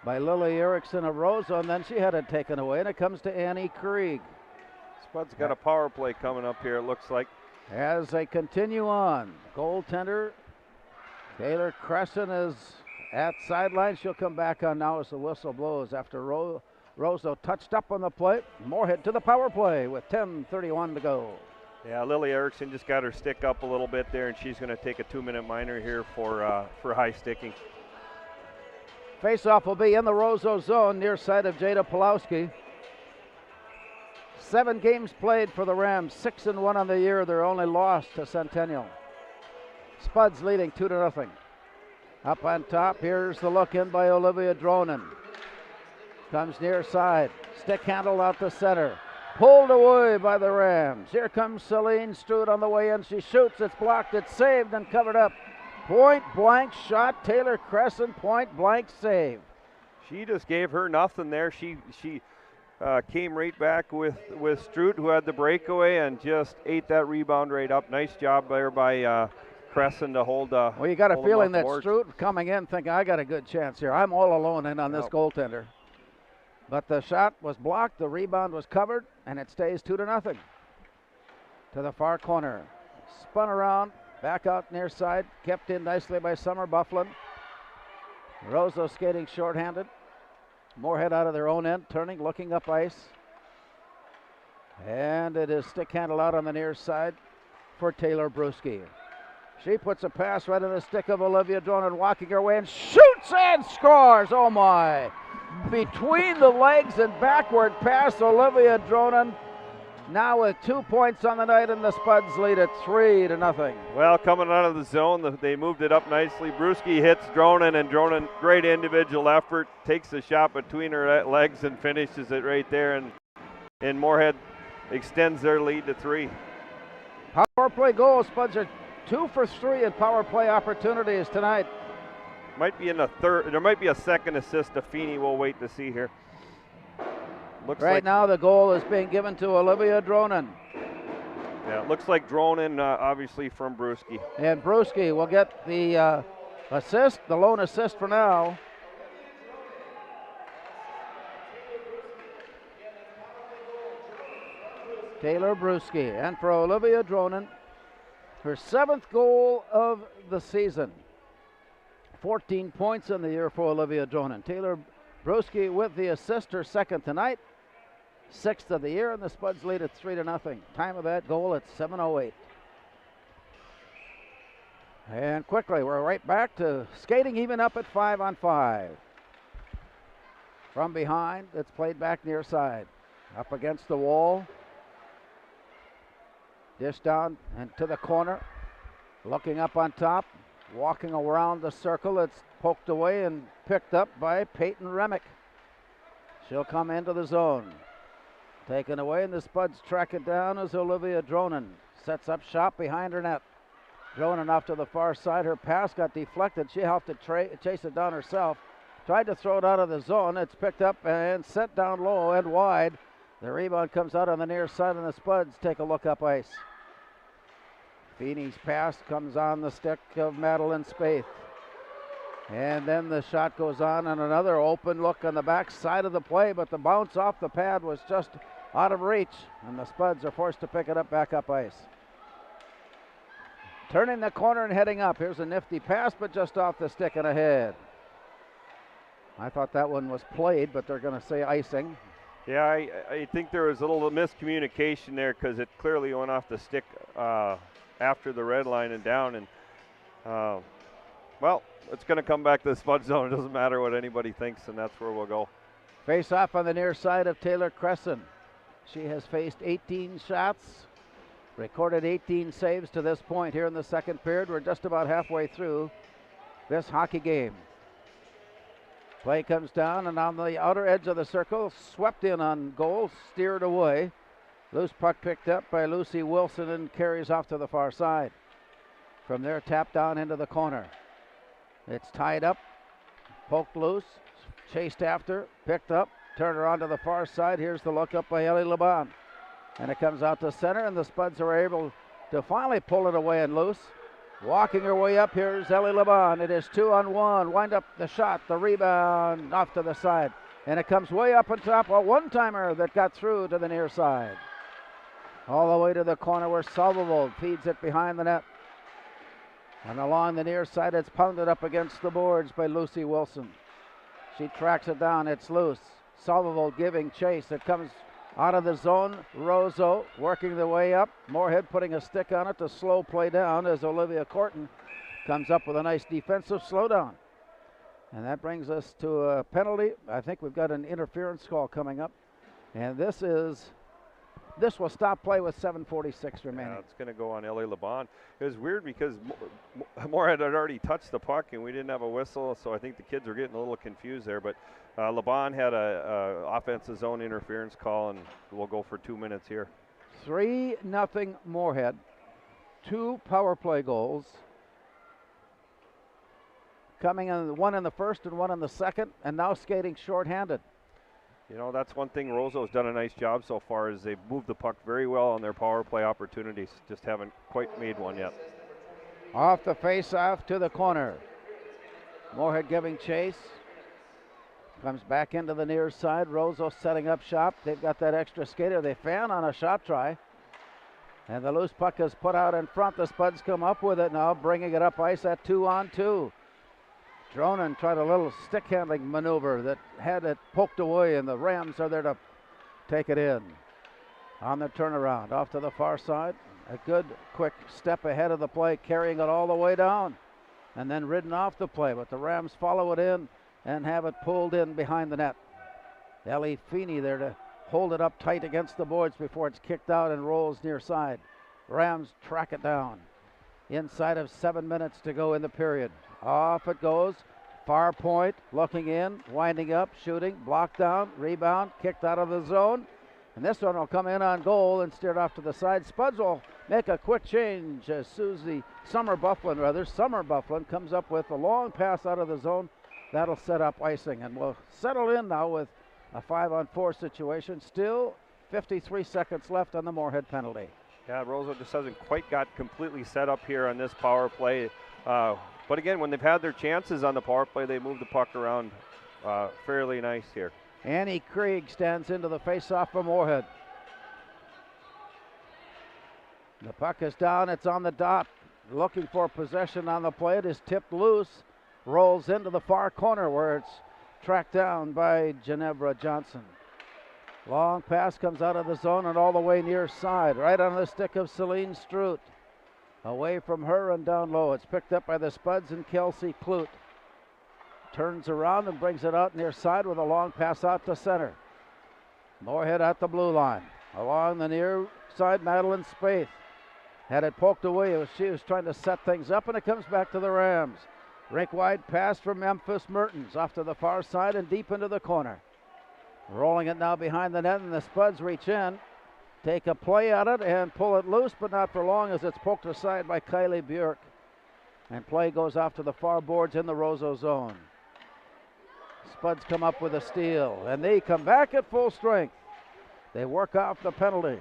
by Lily Erickson of Roseau, and then she had it taken away, and it comes to Annie Krieg. Spuds got a power play coming up here, it looks like. As they continue on, goaltender Taylor Crescent is at sideline. She'll come back on now as the whistle blows after Roseau touched up on the play. Moorhead to the power play with 10:31 to go. Yeah, Lily Erickson just got her stick up a little bit there, and she's going to take a 2-minute minor here for high sticking. Face-off will be in the Roseau zone near side of Jada Pulowski. 7 games played for the Rams, 6-1 on the year. Their only loss to Centennial. Spuds leading 2-0. Up on top, here's the look in by Olivia Dronen. Comes near side, stick handled out to center. Pulled away by the Rams. Here comes Celine Stroud on the way in. She shoots, it's blocked, it's saved and covered up. Point blank shot, Taylor Crescent, point blank save. She just gave her nothing there. She came right back with Strout, who had the breakaway, and just ate that rebound right up. Nice job there by Crescent to hold. Well, you got a feeling that Strout coming in thinking, I got a good chance here. I'm all alone in on this goaltender. But the shot was blocked, the rebound was covered, and it stays 2-0. To the far corner. Spun around, back out near side, kept in nicely by Summer Bufflin. Roseau skating shorthanded. Moorhead out of their own end, turning, looking up ice. And it is stick handle out on the near side for Taylor Brusky. She puts a pass right in the stick of Olivia Dronen, walking her way and shoots and scores. Oh my. Between the legs and backward pass, Olivia Dronen now with 2 points on the night, and the Spuds lead at 3-0. Well, coming out of the zone, they moved it up nicely. Brusky hits Dronen, and Dronen, great individual effort, takes the shot between her legs and finishes it right there, and Moorhead extends their lead to 3. Power play goal. Spuds are 2 for 3 in power play opportunities tonight. Might be in the third. There might be a second assist to Feeney. We'll wait to see here. Looks right like now the goal is being given to Olivia Dronen. Yeah, it looks like Dronen, obviously from Brusky. And Brusky will get the assist, the lone assist for now. Taylor Brusky, and for Olivia Dronen, her 7th goal of the season. 14 points in the year for Olivia Dronen. Taylor Brusky with the assist, her 2nd tonight. 6th of the year, and the Spuds lead at 3-0. Time of that goal at 7:08. And quickly, we're right back to skating even up at 5-on-5. From behind, it's played back near side. Up against the wall. Dish down and to the corner. Looking up on top. Walking around the circle, it's poked away and picked up by Peyton Remick. She'll come into the zone. Taken away, and the Spuds track it down as Olivia Dronen sets up shop behind her net. Dronen off to the far side. Her pass got deflected. She had to chase it down herself. Tried to throw it out of the zone. It's picked up and set down low and wide. The rebound comes out on the near side, and the Spuds take a look up ice. Feeney's pass comes on the stick of Madeline Spaeth. And then the shot goes on, and another open look on the back side of the play, but the bounce off the pad was just out of reach, and the Spuds are forced to pick it up back up ice. Turning the corner and heading up. Here's a nifty pass, but just off the stick and ahead. I thought that one was played, but they're going to say icing. Yeah, I think there was a little miscommunication there because it clearly went off the stick after the red line and down, and well, it's going to come back to the Spud zone. It doesn't matter what anybody thinks, and that's where we'll go. Face off on the near side of Taylor Cresson. She has faced 18 shots, recorded 18 saves to this point here in the second period. We're just about halfway through this hockey game. Play comes down and on the outer edge of the circle, swept in on goal, steered away. Loose puck picked up by Lucy Wilson and carries off to the far side. From there, tapped down into the corner. It's tied up, poked loose, chased after, picked up, turned around to the far side. Here's the look up by Ellie Laban. And it comes out to center, and the Spuds are able to finally pull it away and loose. Walking her way up, here's Ellie Laban. It is 2-on-1. Wind up the shot, the rebound off to the side. And it comes way up on top. A one-timer that got through to the near side. All the way to the corner where Salvovold feeds it behind the net. And along the near side, it's pounded up against the boards by Lucy Wilson. She tracks it down. It's loose. Salvovold giving chase. It comes out of the zone. Roseau working the way up. Moorhead putting a stick on it to slow play down as Olivia Corton comes up with a nice defensive slowdown. And that brings us to a penalty. I think we've got an interference call coming up. And this will stop play with 7:46 remaining. Yeah, it's going to go on Ellie Laban. It was weird because Moorhead had already touched the puck and we didn't have a whistle, so I think the kids were getting a little confused there. But Laban had a offensive zone interference call, and we'll go for 2 minutes here. 3-0 Moorhead. 2 power play goals. Coming in, one in the first and one in the second, and now skating shorthanded. You know, that's one thing Roseau's done a nice job so far is they've moved the puck very well on their power play opportunities. Just haven't quite made one yet. Off the face-off to the corner. Moorhead giving chase. Comes back into the near side. Roseau setting up shop. They've got that extra skater. They fan on a shot try. And the loose puck is put out in front. The Spuds come up with it now, bringing it up ice at 2-on-2. Dronen tried a little stick handling maneuver that had it poked away, and the Rams are there to take it in. On the turnaround, off to the far side. A good quick step ahead of the play, carrying it all the way down. And then ridden off the play, but the Rams follow it in and have it pulled in behind the net. Ellie Feeney there to hold it up tight against the boards before it's kicked out and rolls near side. Rams track it down. Inside of 7 minutes to go in the period. Off it goes. Far point, looking in, winding up, shooting, blocked down, rebound, kicked out of the zone. And this one will come in on goal and steered off to the side. Spuds will make a quick change as Summer Bufflin comes up with a long pass out of the zone. That'll set up icing, and we'll settle in now with a 5-on-4 situation. Still 53 seconds left on the Moorhead penalty. Yeah, Roseau just hasn't quite got completely set up here on this power play. But again, when they've had their chances on the power play, they move the puck around fairly nice here. Annie Krieg stands into the face-off for Moorhead. The puck is down. It's on the dot. Looking for possession on the play. It is tipped loose. Rolls into the far corner where it's tracked down by Ginevra Johnson. Long pass comes out of the zone and all the way near side. Right on the stick of Celine Strout. Away from her and down low. It's picked up by the Spuds and Kelsey Clute. Turns around and brings it out near side with a long pass out to center. Moorhead at the blue line. Along the near side, Madeline Spaeth had it poked away. She was trying to set things up, and it comes back to the Rams. Rink wide pass from Memphis Mertens off to the far side and deep into the corner. Rolling it now behind the net, and the Spuds reach in, take a play at it and pull it loose, but not for long as it's poked aside by Kylie Bjork. And play goes off to the far boards in the Roseau zone. Spuds come up with a steal, and they come back at full strength. They work off the penalty.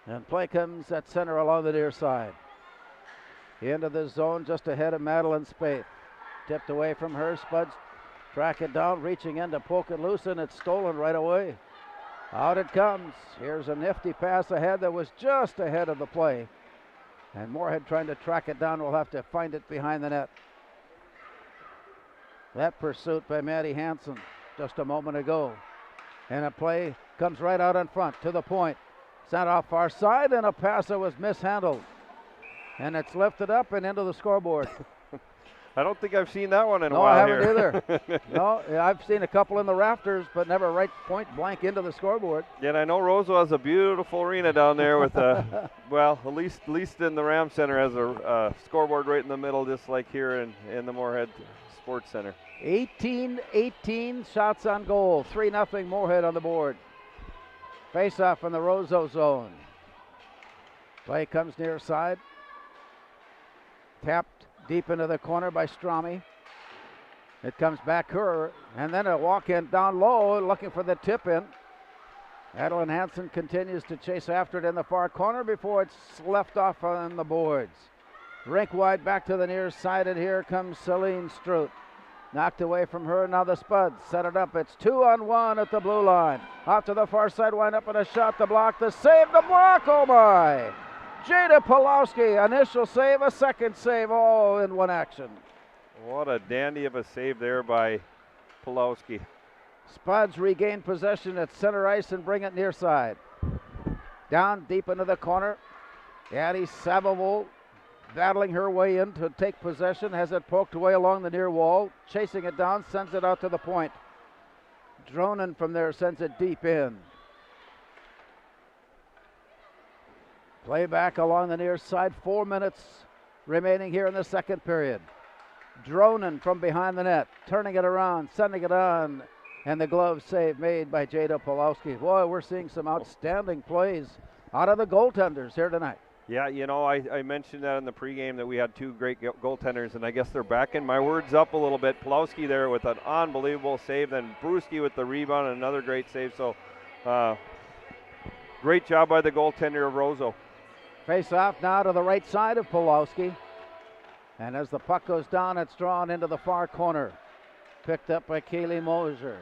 And play comes at center along the near side. Into the zone just ahead of Madeline Spaeth. Tipped away from her. Spuds track it down, reaching in to poke it loose, and it's stolen right away. Out it comes. Here's a nifty pass ahead that was just ahead of the play. And Moorhead trying to track it down will have to find it behind the net. That pursuit by Maddie Hansen just a moment ago. And a play comes right out in front to the point. Sent off far side, and a pass that was mishandled. And it's lifted up and into the scoreboard. I don't think I've seen that one in a No, while I haven't here. either. No, I've seen a couple in the rafters, but never right point blank into the scoreboard. Yeah, and I know Roseau has a beautiful arena down there with a, well, at least in the Ram Center has a scoreboard right in the middle, just like here in the Moorhead Sports Center. 18-18 shots on goal. 3-0 Moorhead on the board. Face off in the Roseau zone. Play comes near side. Tapped deep into the corner by Strami. It comes back her, and then a walk in down low, looking for the tip in. Adeline Hansen continues to chase after it in the far corner before it's left off on the boards. Rink wide back to the near side, and here comes Celine Strout. Knocked away from her, now the Spuds set it up. It's 2-on-1 at the blue line. Off to the far side, wind up and a shot, the block, the save, the block, oh my! Jada Pulowski, initial save, a second save, all in one action. What a dandy of a save there by Pulowski. Spuds regain possession at center ice and bring it near side. Down deep into the corner. Addie Savavo battling her way in to take possession, has it poked away along the near wall, chasing it down, sends it out to the point. Dronen from there sends it deep in. Play back along the near side, 4 minutes remaining here in the second period. Dronen from behind the net, turning it around, sending it on, and the glove save made by Jada Pulowski. Boy, we're seeing some outstanding plays out of the goaltenders here tonight. Yeah, you know, I mentioned that in the pregame that we had two great goaltenders, and I guess they're backing my words up a little bit. Pulowski there with an unbelievable save, then Brewski with the rebound and another great save. So great job by the goaltender of Roseau. Face off now to the right side of Pulowski. And as the puck goes down, it's drawn into the far corner. Picked up by Kaylee Mosier.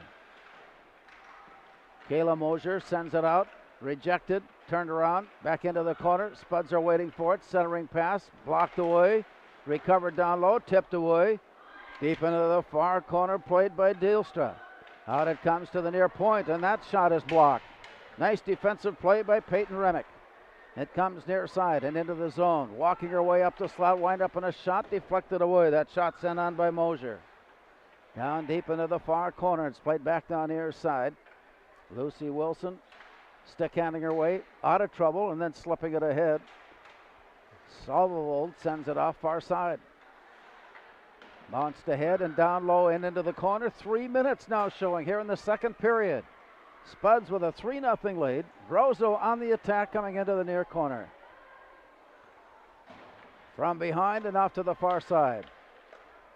Kayla Mosier sends it out. Rejected. Turned around. Back into the corner. Spuds are waiting for it. Centering pass. Blocked away. Recovered down low. Tipped away. Deep into the far corner. Played by Deelstra. Out it comes to the near point, and that shot is blocked. Nice defensive play by Peyton Remick. It comes near side and into the zone. Walking her way up the slot, wind up in a shot, deflected away. That shot sent on by Mosier. Down deep into the far corner. It's played back down near side. Lucy Wilson stick handing her way, out of trouble, and then slipping it ahead. Salvovold sends it off far side. Bounced ahead and down low and into the corner. 3 minutes now showing here in the second period. Spuds with a 3-0 lead. Roseau on the attack coming into the near corner. From behind and off to the far side.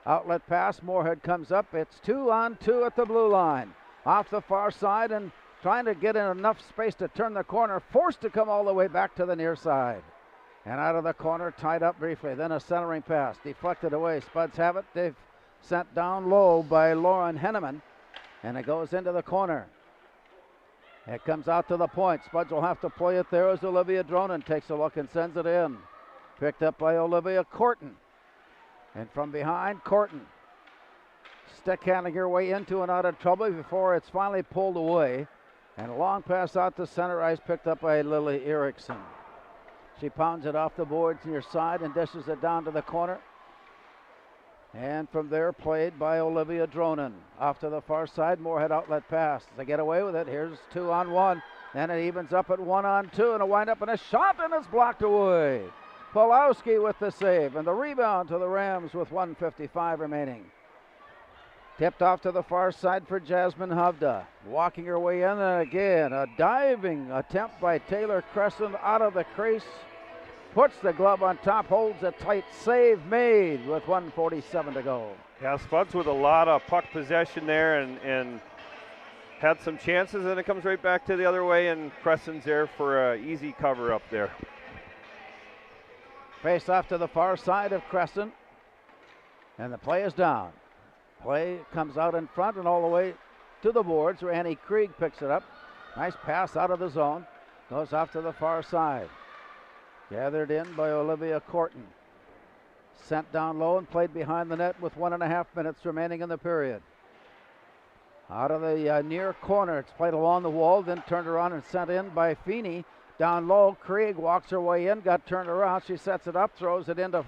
Outlet pass, Moorhead comes up. It's 2-on-2 at the blue line. Off the far side and trying to get in enough space to turn the corner. Forced to come all the way back to the near side. And out of the corner, tied up briefly. Then a centering pass, deflected away. Spuds have it. They've sent down low by Lauren Henneman. And it goes into the corner. It comes out to the point. Spuds will have to play it there as Olivia Dronen takes a look and sends it in. Picked up by Olivia Corton. And from behind, Corton. Stick handing her way into and out of trouble before it's finally pulled away. And a long pass out to center ice picked up by Lily Erickson. She pounds it off the boards near side and dishes it down to the corner. And from there, played by Olivia Dronen. Off to the far side, Moorhead outlet pass. They get away with it. Here's 2-on-1. Then it evens up at 1-on-2, and a wind up and a shot, and it's blocked away. Pulowski with the save, and the rebound to the Rams with 1:55 remaining. Tipped off to the far side for Jasmine Hovda. Walking her way in, and again, a diving attempt by Taylor Crescent out of the crease. Puts the glove on top, holds it tight, save made with 1:47 to go. Yeah, Spuds with a lot of puck possession there and had some chances, and it comes right back to the other way, and Crescent's there for an easy cover up there. Face off to the far side of Crescent, and the play is down. Play comes out in front and all the way to the boards where Annie Krieg picks it up. Nice pass out of the zone, goes off to the far side. Gathered in by Olivia Corton. Sent down low and played behind the net with 1.5 minutes remaining in the period. Out of the near corner, it's played along the wall, then turned around and sent in by Feeney. Down low, Krieg walks her way in, got turned around. She sets it up, throws it into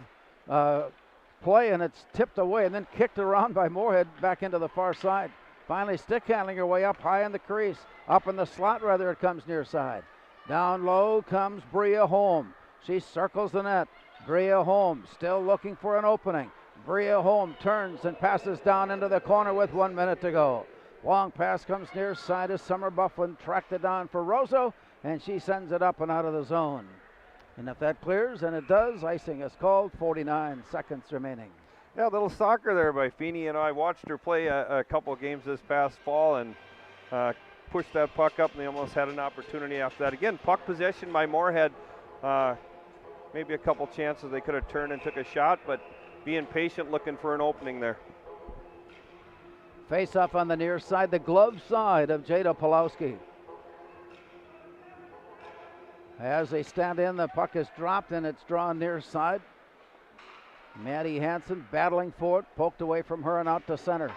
play, and it's tipped away and then kicked around by Moorhead back into the far side. Finally stick handling her way up high in the crease. Up in the slot, rather, it comes near side. Down low comes Bria Holm. She circles the net. Bria Holm still looking for an opening. Bria Holm turns and passes down into the corner with 1 minute to go. Long pass comes near side as Summer Bufflin tracked it down for Roseau, and she sends it up and out of the zone. And if that clears, and it does, icing is called. 49 seconds remaining. Yeah, a little soccer there by Feeney. I watched her play a couple of games this past fall and pushed that puck up, and they almost had an opportunity after that. Again, puck possession by Moorhead. Maybe a couple chances they could have turned and took a shot, but being patient, looking for an opening there. Face off on the near side, the glove side of Jada Pulowski. As they stand in, the puck is dropped and it's drawn near side. Maddie Hansen battling for it, poked away from her and out to center.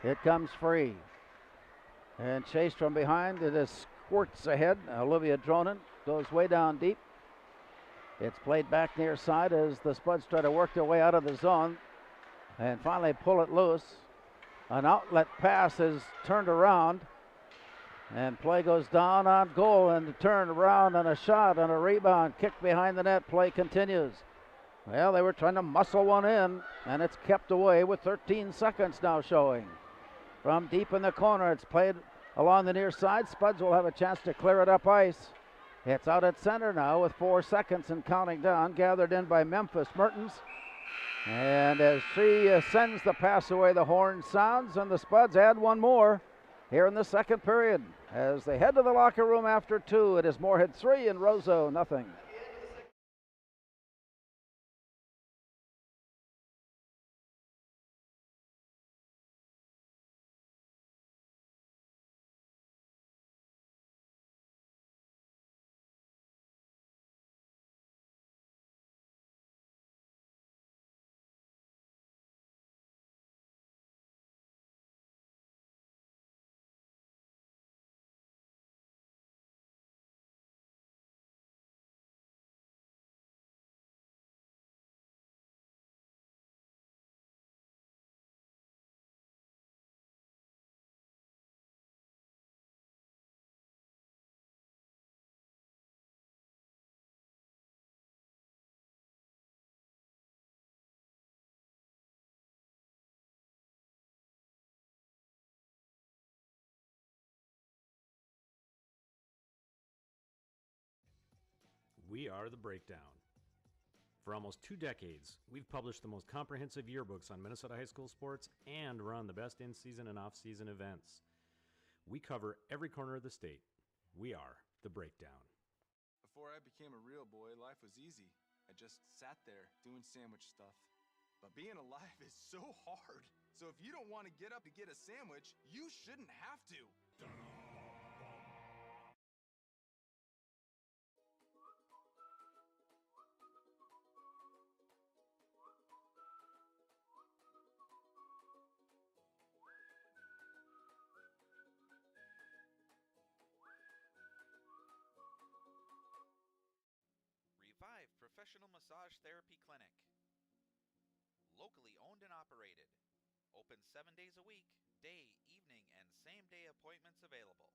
It comes free. And chased from behind, it is squirts ahead. Olivia Dronin goes way down deep. It's played back near side as the Spuds try to work their way out of the zone and finally pull it loose. An outlet pass is turned around and play goes down on goal, and a turn around and a shot and a rebound, kick behind the net. Play continues. Well, they were trying to muscle one in, and it's kept away with 13 seconds now showing. From deep in the corner, it's played along the near side. Spuds will have a chance to clear it up ice. It's out at center now with 4 seconds and counting down, gathered in by Memphis Mertens. And as she sends the pass away, the horn sounds, and the Spuds add one more here in the second period. As they head to the locker room after 2, it is Moorhead 3 and Roseau nothing. We are The Breakdown. For almost 2 decades, we've published the most comprehensive yearbooks on Minnesota high school sports and run the best in-season and off-season events. We cover every corner of the state. We are The Breakdown. Before I became a real boy, life was easy. I just sat there doing sandwich stuff. But being alive is so hard. So if you don't want to get up to get a sandwich, you shouldn't have to. Revive Professional Massage Therapy Clinic. Locally owned and operated. Open 7 days a week, day, evening, and same-day appointments available.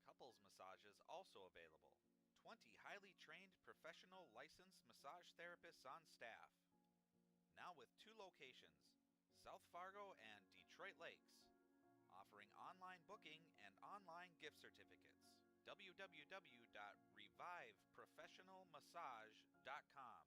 Couples massages also available. 20 highly trained professional licensed massage therapists on staff. Now with 2 locations, South Fargo and Detroit Lakes. Offering online booking and online gift certificates. www.reviveprofessionalmassage.com.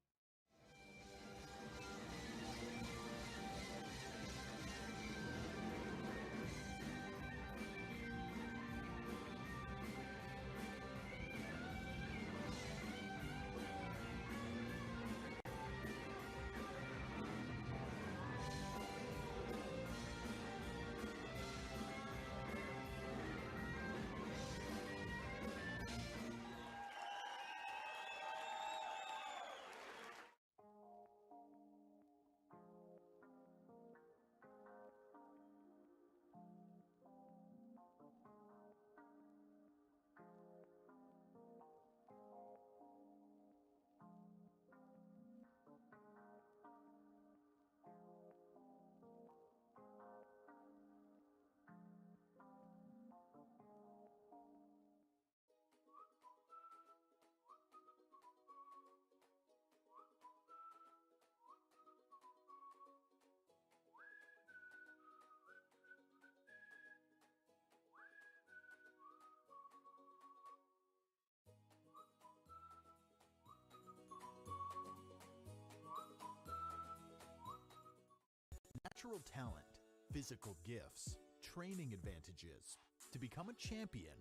natural talent, physical gifts, training advantages. To become a champion,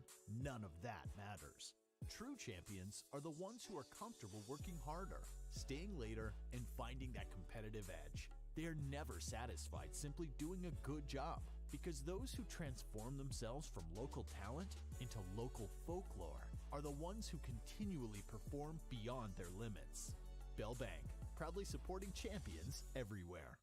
none of that matters. True champions are the ones who are comfortable working harder, staying later, and finding that competitive edge. They are never satisfied simply doing a good job, because those who transform themselves from local talent into local folklore are the ones who continually perform beyond their limits. Bell Bank, proudly supporting champions everywhere.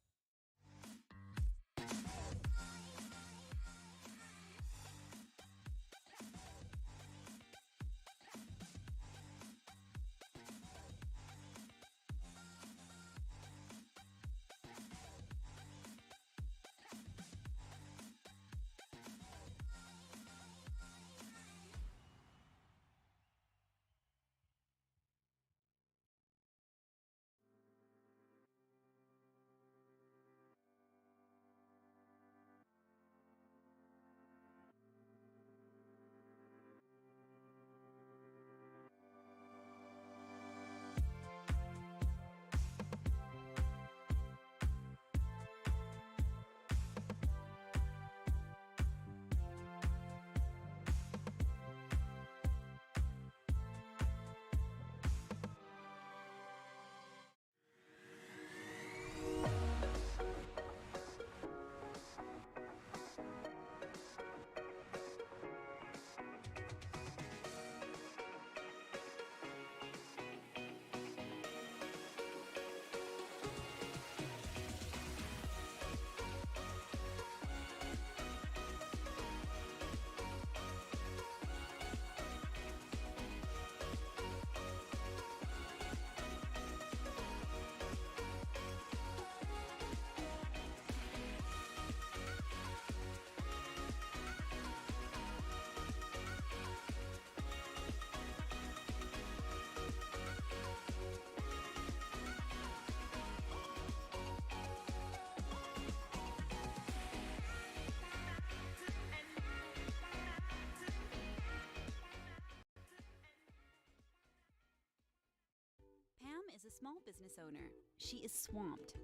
Pam is a small business owner. She is swamped.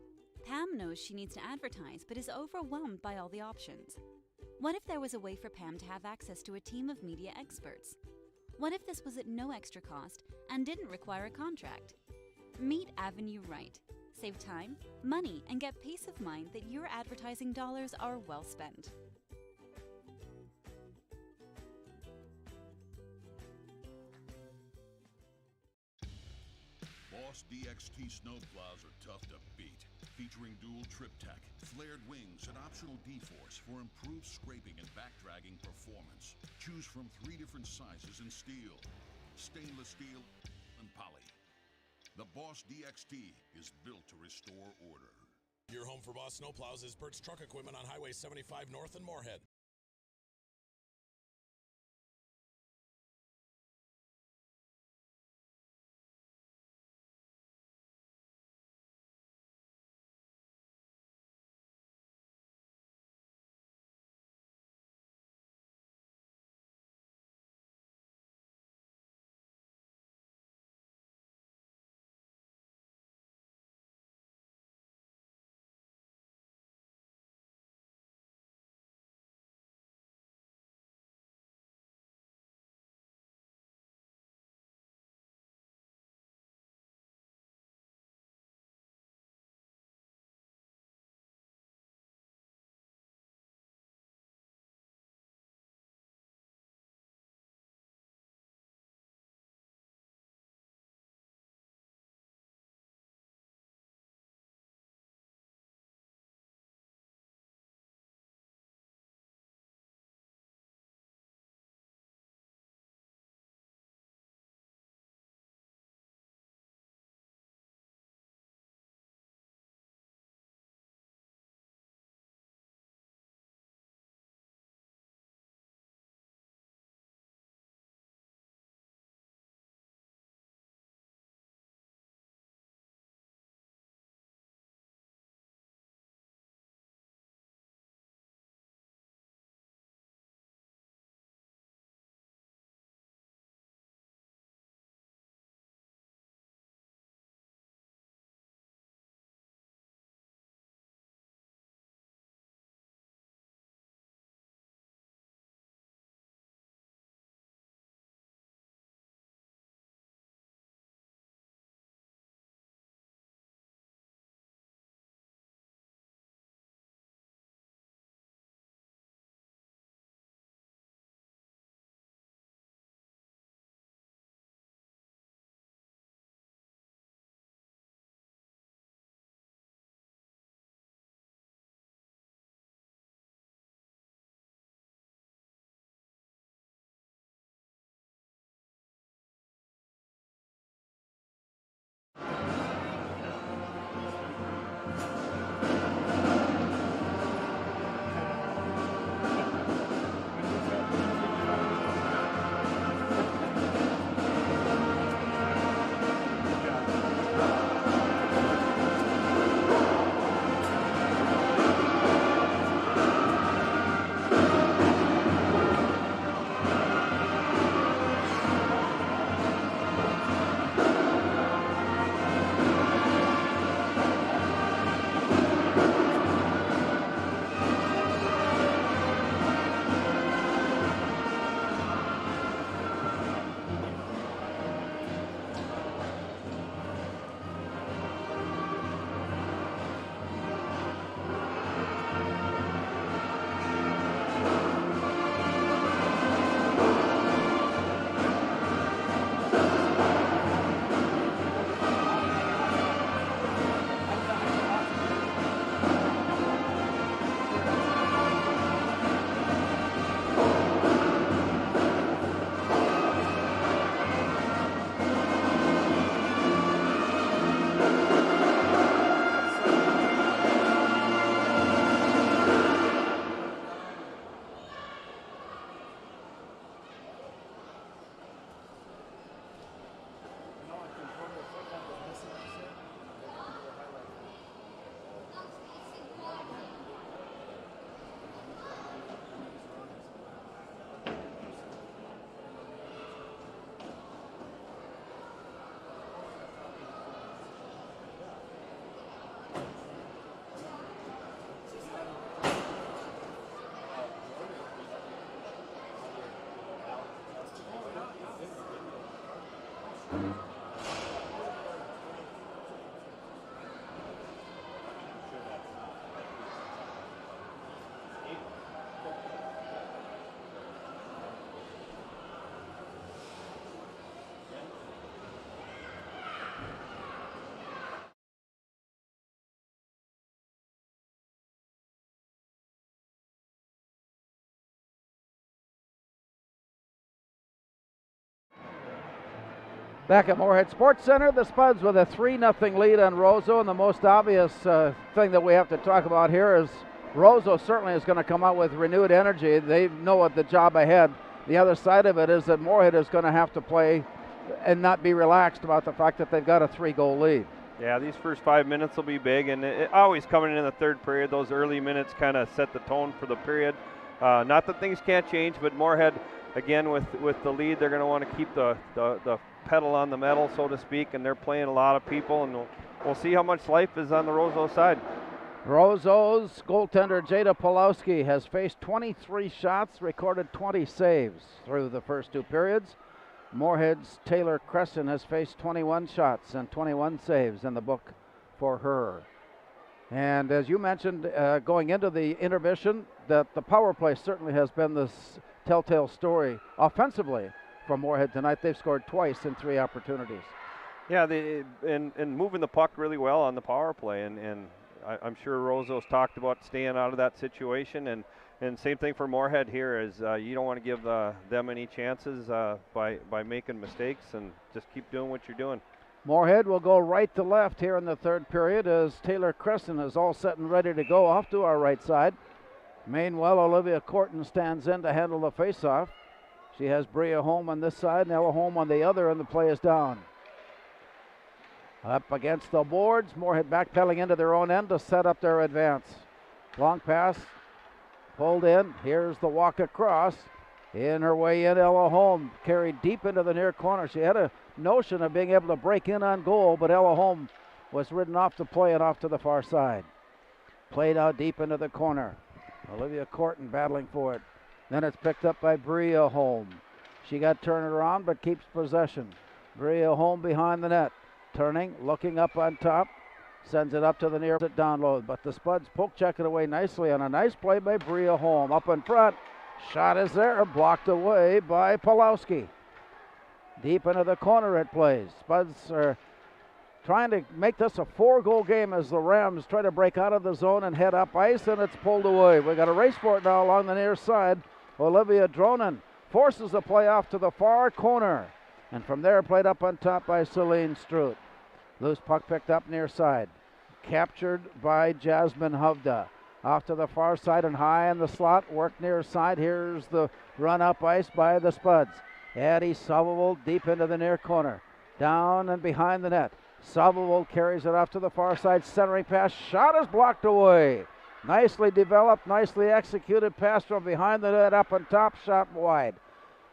Pam knows she needs to advertise but is overwhelmed by all the options. What if there was a way for Pam to have access to a team of media experts? What if this was at no extra cost and didn't require a contract? Meet Avenue Right. Save time, money, and get peace of mind that your advertising dollars are well spent. Boss DXT snowplows are tough to beat. Featuring dual trip tech, flared wings, and optional D-force for improved scraping and backdragging performance. Choose from 3 different sizes in steel, stainless steel, and poly. The Boss DXT is built to restore order. Your home for Boss Snowplows is Bert's Truck Equipment on Highway 75 North in Moorhead. Back at Moorhead Sports Center, the Spuds with a 3-0 lead on Roseau, and the most obvious thing that we have to talk about here is Roseau certainly is going to come out with renewed energy. They know what the job ahead. The other side of it is that Moorhead is going to have to play and not be relaxed about the fact that they've got a 3-goal lead. Yeah, these first 5 minutes will be big, and always coming in the third period, those early minutes kind of set the tone for the period. Not that things can't change, but Moorhead, again, with the lead, they're going to want to keep the pedal on the metal, so to speak, and they're playing a lot of people, and we'll see how much life is on the Roseau side. Roseau's goaltender Jada Pulowski has faced 23 shots, recorded 20 saves through the first 2 periods. Moorhead's Taylor Crescent has faced 21 shots and 21 saves in the book for her. And as you mentioned, going into the intermission, that the power play certainly has been this telltale story offensively from Moorhead tonight. They've scored twice in 3 opportunities. Yeah, and moving the puck really well on the power play, and I'm sure Roseau's talked about staying out of that situation, and same thing for Moorhead here is you don't want to give them any chances by making mistakes, and just keep doing what you're doing. Moorhead will go right to left here in the third period as Taylor Crescent is all set and ready to go off to our right side. Meanwhile, Olivia Corton stands in to handle the faceoff. She has Bria Holm on this side and Ella Holm on the other, and the play is down. Up against the boards, Moorhead backpedaling into their own end to set up their advance. Long pass, pulled in. Here's the walk across. In her way in, Ella Holm carried deep into the near corner. She had a notion of being able to break in on goal, but Ella Holm was ridden off the play and off to the far side. Played out deep into the corner. Olivia Corton battling for it. Then it's picked up by Bria Holm. She got turned around but keeps possession. Bria Holm behind the net. Turning, looking up on top. Sends it up to the near download, but the Spuds poke check it away nicely on a nice play by Bria Holm. Up in front. Shot is there, blocked away by Pulowski. Deep into the corner it plays. Spuds are trying to make this a 4-goal game as the Rams try to break out of the zone and head up ice, and it's pulled away. We got a race for it now along the near side. Olivia Dronen forces the play off to the far corner, and from there played up on top by Celine Strout. Loose puck picked up near side. Captured by Jasmine Hovda. Off to the far side and high in the slot. Work near side. Here's the run up ice by the Spuds. Addie Sobovold deep into the near corner. Down and behind the net. Sobovold carries it off to the far side. Centering pass. Shot is blocked away. Nicely developed, nicely executed pass from behind the net up on top. Shot wide.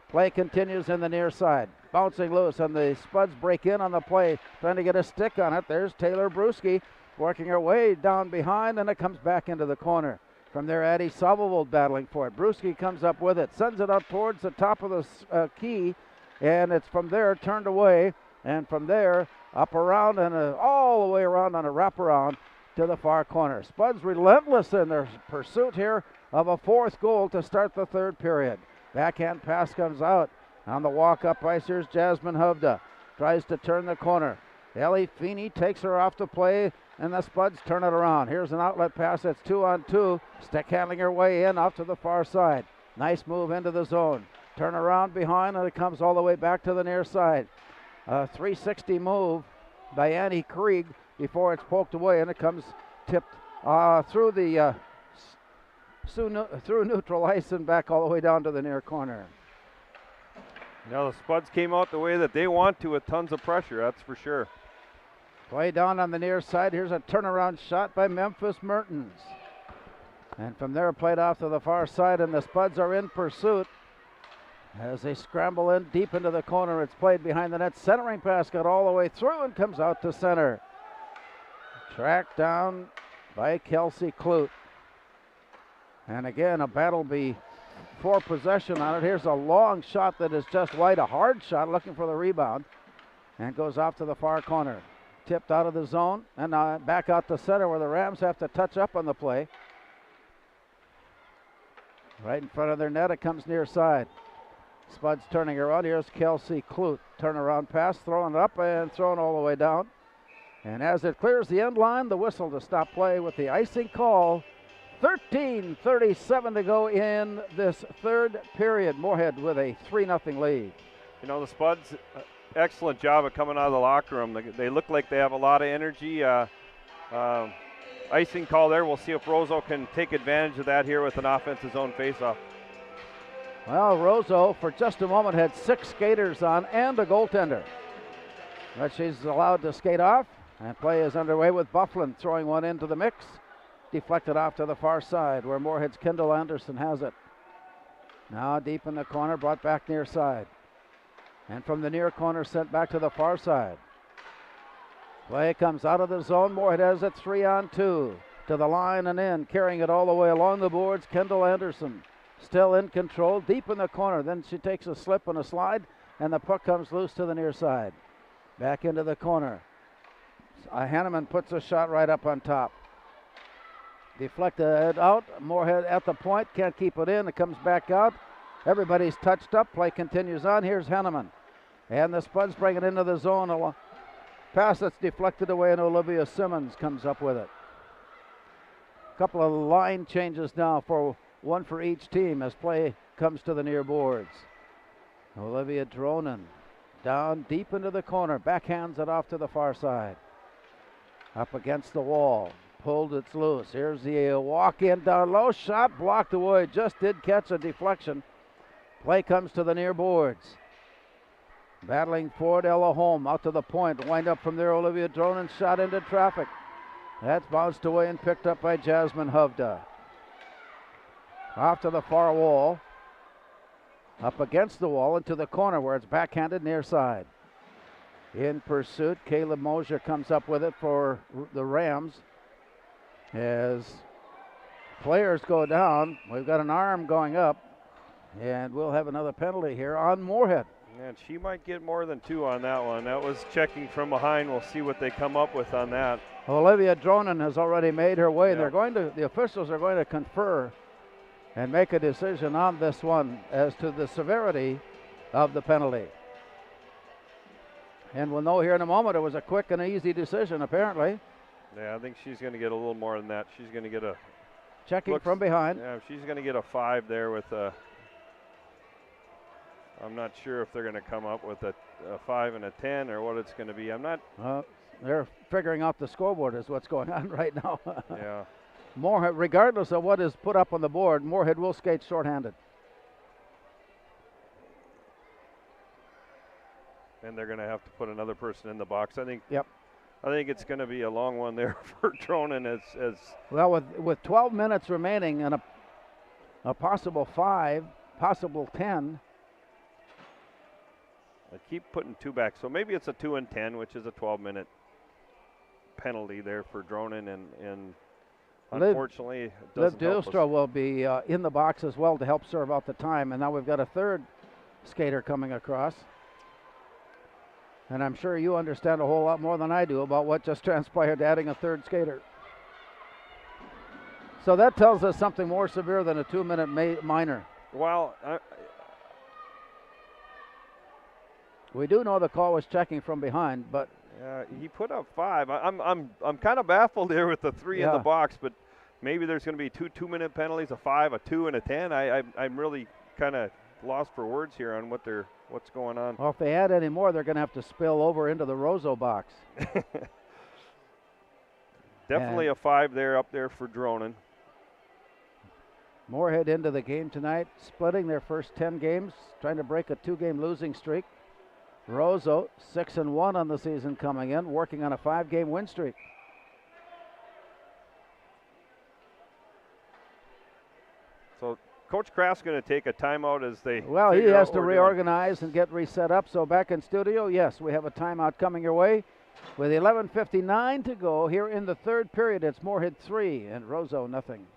Play continues in the near side. Bouncing loose, and the Spuds break in on the play, trying to get a stick on it. There's Taylor Bruschi working her way down behind, and it comes back into the corner. From there, Addie Sobovold battling for it. Bruschi comes up with it, sends it up towards the top of the key, and it's from there turned away, and from there up around and all the way around on a wraparound to the far corner. Spuds relentless in their pursuit here of a 4th goal to start the 3rd period. Backhand pass comes out. On the walk-up ice, here's Jasmine Hovda. Tries to turn the corner. Ellie Feeney takes her off the play, and the Spuds turn it around. Here's an outlet pass that's 2-on-2. Stick handling her way in off to the far side. Nice move into the zone. Turn around behind, and it comes all the way back to the near side. A 360 move by Annie Krieg before it's poked away, and it comes tipped through the through neutral ice and back all the way down to the near corner. Now the Spuds came out the way that they want to with tons of pressure, that's for sure. Play down on the near side. Here's a turnaround shot by Memphis Mertens. And from there played off to the far side, and the Spuds are in pursuit. As they scramble in deep into the corner, it's played behind the net. Centering pass got all the way through and comes out to center. Tracked down by Kelsey Clute. And again, a battle for possession on it. Here's a long shot that is just wide, a hard shot looking for the rebound, and goes off to the far corner. Tipped out of the zone and back out to center where the Rams have to touch up on the play. Right in front of their net, it comes near side. Spuds turning around. Here's Kelsey Clute. Turnaround pass, throwing it up and thrown all the way down. And as it clears the end line, the whistle to stop play with the icing call. 13:37 to go in this 3rd period. Moorhead with a 3-0 lead. You know, the Spuds excellent job of coming out of the locker room. They look like they have a lot of energy. Icing call there. We'll see if Roseau can take advantage of that here with an offensive zone faceoff. Well, Roseau for just a moment had 6 skaters on and a goaltender. But she's allowed to skate off, and play is underway with Bufflin throwing one into the mix. Deflected off to the far side where Moorhead's Kendall Anderson has it. Now deep in the corner, brought back near side. And from the near corner, sent back to the far side. Play comes out of the zone. Moorhead has it 3-on-2 to the line and in, carrying it all the way along the boards. Kendall Anderson still in control, deep in the corner. Then she takes a slip and a slide, and the puck comes loose to the near side. Back into the corner. Hanneman puts a shot right up on top. Deflected out. Moorhead at the point, can't keep it in. It comes back out. Everybody's touched up. Play continues on. Here's Hanneman. And the Spuds bring it into the zone. Pass that's deflected away, and Olivia Simmons comes up with it. A couple of line changes now, for one for each team as play comes to the near boards. Olivia Dronen down deep into the corner, backhands it off to the far side. Up against the wall, pulled it's loose. Here's the walk in down low, shot blocked away, just did catch a deflection. Play comes to the near boards. Battling forward, Ella Holm out to the point. Wind up from there, Olivia Dronen shot into traffic. That's bounced away and picked up by Jasmine Hovda. Off to the far wall. Up against the wall into the corner where it's backhanded near side. In pursuit, Caleb Mosier comes up with it for the Rams. As players go down, we've got an arm going up, and we'll have another penalty here on Moorhead. And she might get more than 2 on that one. That was checking from behind. We'll see what they come up with on that. Olivia Dronen has already made her way. Yeah. The officials are going to confer and make a decision on this one as to the severity of the penalty. And we'll know here in a moment. It was a quick and easy decision, apparently. Yeah, I think she's going to get a little more than that. She's going to get a... Checking from behind. Yeah, she's going to get a 5 there with a... I'm not sure if they're going to come up with a 5 and a 10 or what it's going to be. I'm not... They're figuring out the scoreboard is what's going on right now. Yeah. Moorhead, regardless of what is put up on the board, Moorhead will skate shorthanded. And they're going to have to put another person in the box. I think. Yep. I think it's going to be a long one there for Dronen as well, with 12 minutes remaining and a possible 5, possible 10. I keep putting 2 back, so maybe it's a 2 and 10, which is a 12-minute penalty there for Dronen, and unfortunately, it doesn't Liv help us. Dilstra will be in the box as well to help serve out the time, and now we've got a third skater coming across. And I'm sure you understand a whole lot more than I do about what just transpired, adding a third skater. So that tells us something more severe than a 2-minute minor. Well, we do know the call was checking from behind, but he put up 5. I'm kind of baffled here with the 3 in the box, but maybe there's going to be 2 2-minute penalties, a 5, a 2, and a 10. I'm really kind of lost for words here on what's going on. Well, if they add any more, they're going to have to spill over into the Roseau box. Definitely a 5 there, up there for Dronen. Moorhead into the game tonight, splitting their first 10 games, trying to break a 2-game losing streak. Roseau 6-1 on the season coming in, working on a 5-game win streak. So Coach Kraft's going to take a timeout as they. Well, he has to reorganize and get reset up. So back in studio, yes, we have a timeout coming your way. With 11:59 to go here in the third period, it's Moorhead 3 and Roseau nothing.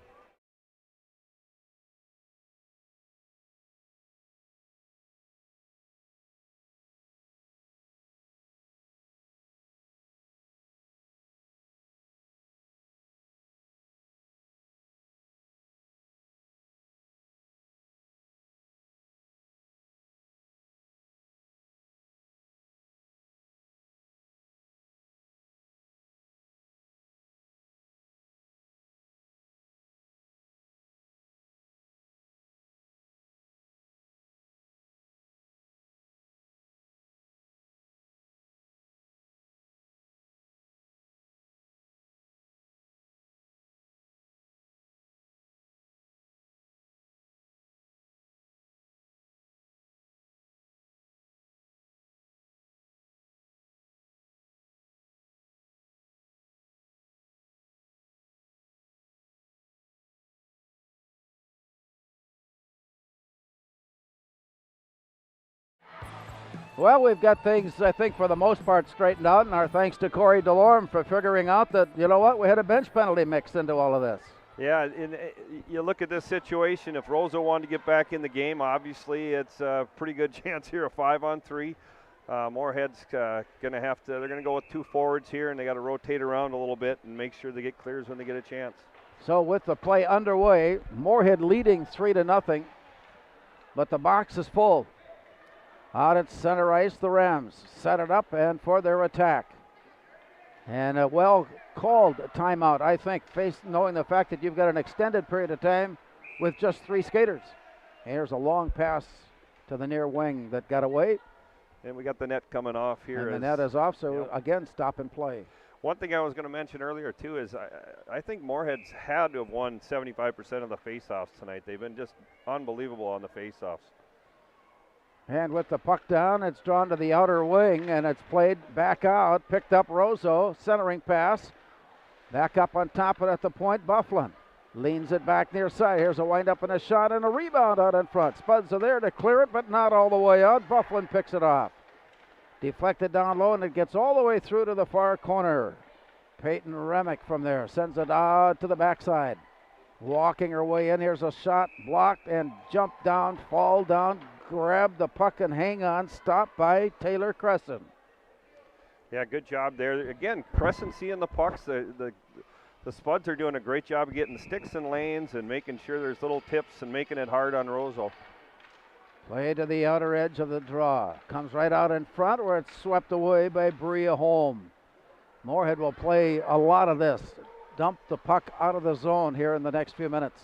Well, we've got things, I think, for the most part straightened out, and our thanks to Corey DeLorme for figuring out that, you know what, we had a bench penalty mixed into all of this. Yeah, and you look at this situation, if Roseau wanted to get back in the game, obviously it's a pretty good chance here, a 5-on-3. Moorhead's they're going to go with 2 forwards here, and they got to rotate around a little bit and make sure they get clears when they get a chance. So with the play underway, Moorhead leading 3-0, but the box is full. Out at center ice, the Rams set it up and for their attack. And a well-called timeout, I think, knowing the fact that you've got an extended period of time with just 3 skaters. Here's a long pass to the near wing that got away. And we got the net coming off here. And the net is off, so again, stop and play. One thing I was going to mention earlier, too, is I think Moorhead's had to have won 75% of the faceoffs tonight. They've been just unbelievable on the faceoffs. And with the puck down, it's drawn to the outer wing, and it's played back out. Picked up Roseau, centering pass. Back up on top of it at the point, Bufflin. Leans it back near side. Here's a wind-up and a shot and a rebound out in front. Spuds are there to clear it, but not all the way out. Bufflin picks it off. Deflected down low, and it gets all the way through to the far corner. Peyton Remick from there sends it out to the backside. Walking her way in. Here's a shot blocked and jump down, fall down, grab the puck and hang on. Stopped by Taylor Crescent. Yeah, good job there. Again, Crescent seeing the pucks. The Spuds are doing a great job of getting sticks in lanes and making sure there's little tips and making it hard on Roseau. Play to the outer edge of the draw. Comes right out in front where it's swept away by Bria Holm. Moorhead will play a lot of this. Dump the puck out of the zone here in the next few minutes.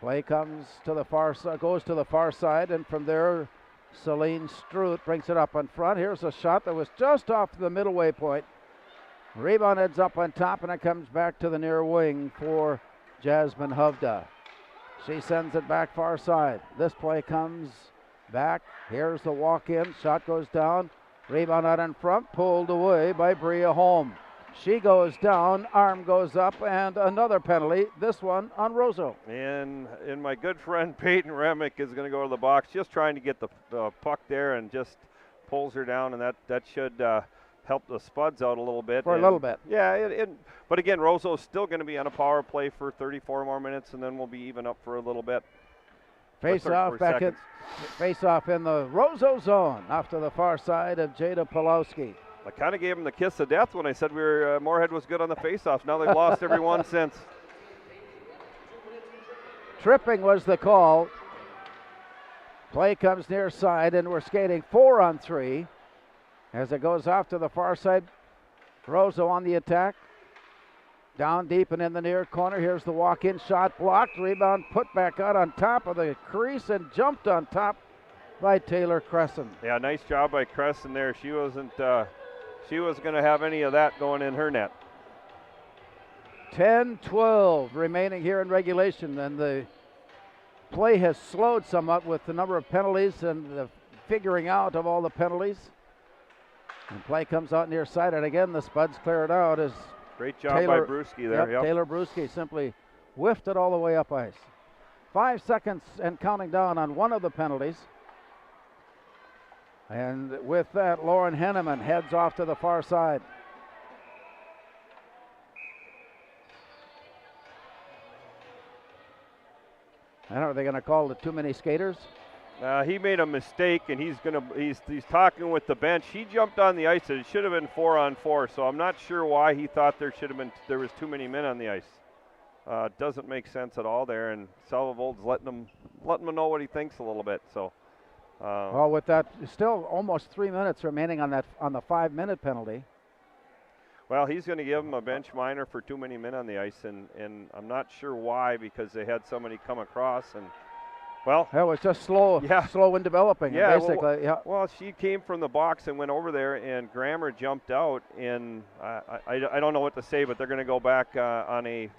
Play comes to the far side, goes to the far side, and from there, Celine Strout brings it up in front. Here's a shot that was just off the middle point. Rebound heads up on top, and it comes back to the near wing for Jasmine Hovda. She sends it back far side. This play comes back. Here's the walk-in. Shot goes down. Rebound out in front, pulled away by Bria Holm. She goes down, arm goes up, and another penalty, this one on Roseau. And my good friend Peyton Remick is going to go to the box, just trying to get the puck there and just pulls her down, and that should help the Spuds out a little bit. For a little bit. Yeah, but again, Rosau's still going to be on a power play for 34 more minutes, and then we'll be even up for a little bit. Face off in the Roseau zone, off to the far side of Jada Pulowski. I kind of gave him the kiss of death when I said Moorhead was good on the face-offs. Now they've lost every one since. Tripping was the call. Play comes near side, and we're skating 4-on-3 as it goes off to the far side. Roseau on the attack. Down deep and in the near corner. Here's the walk-in shot blocked. Rebound put back out on top of the crease and jumped on top by Taylor Crescent. Yeah, nice job by Crescent there. She wasn't going to have any of that going in her net. 10-12 remaining here in regulation, and the play has slowed somewhat with the number of penalties and the figuring out of all the penalties. And play comes out near side, and again the Spuds clear it out as great job by Brewski there. Yep. Taylor Brewski simply whiffed it all the way up ice. 5 seconds and counting down on one of the penalties. And with that, Lauren Henneman heads off to the far side. I don't know, are they going to call it too many skaters? He made a mistake, and he's talking with the bench. He jumped on the ice. It should have been 4-on-4, so I'm not sure why he thought there was too many men on the ice. Doesn't make sense at all there, and Salvold's letting him know what he thinks a little bit. So. Well, with that, still almost 3 minutes remaining on the 5-minute penalty. Well, he's going to give him a bench minor for too many men on the ice, and I'm not sure why, because they had somebody come across and. Well, it was just slow in developing. Yeah, basically. Well, she came from the box and went over there, and Grammer jumped out, and I don't know what to say, but they're going to go back on a.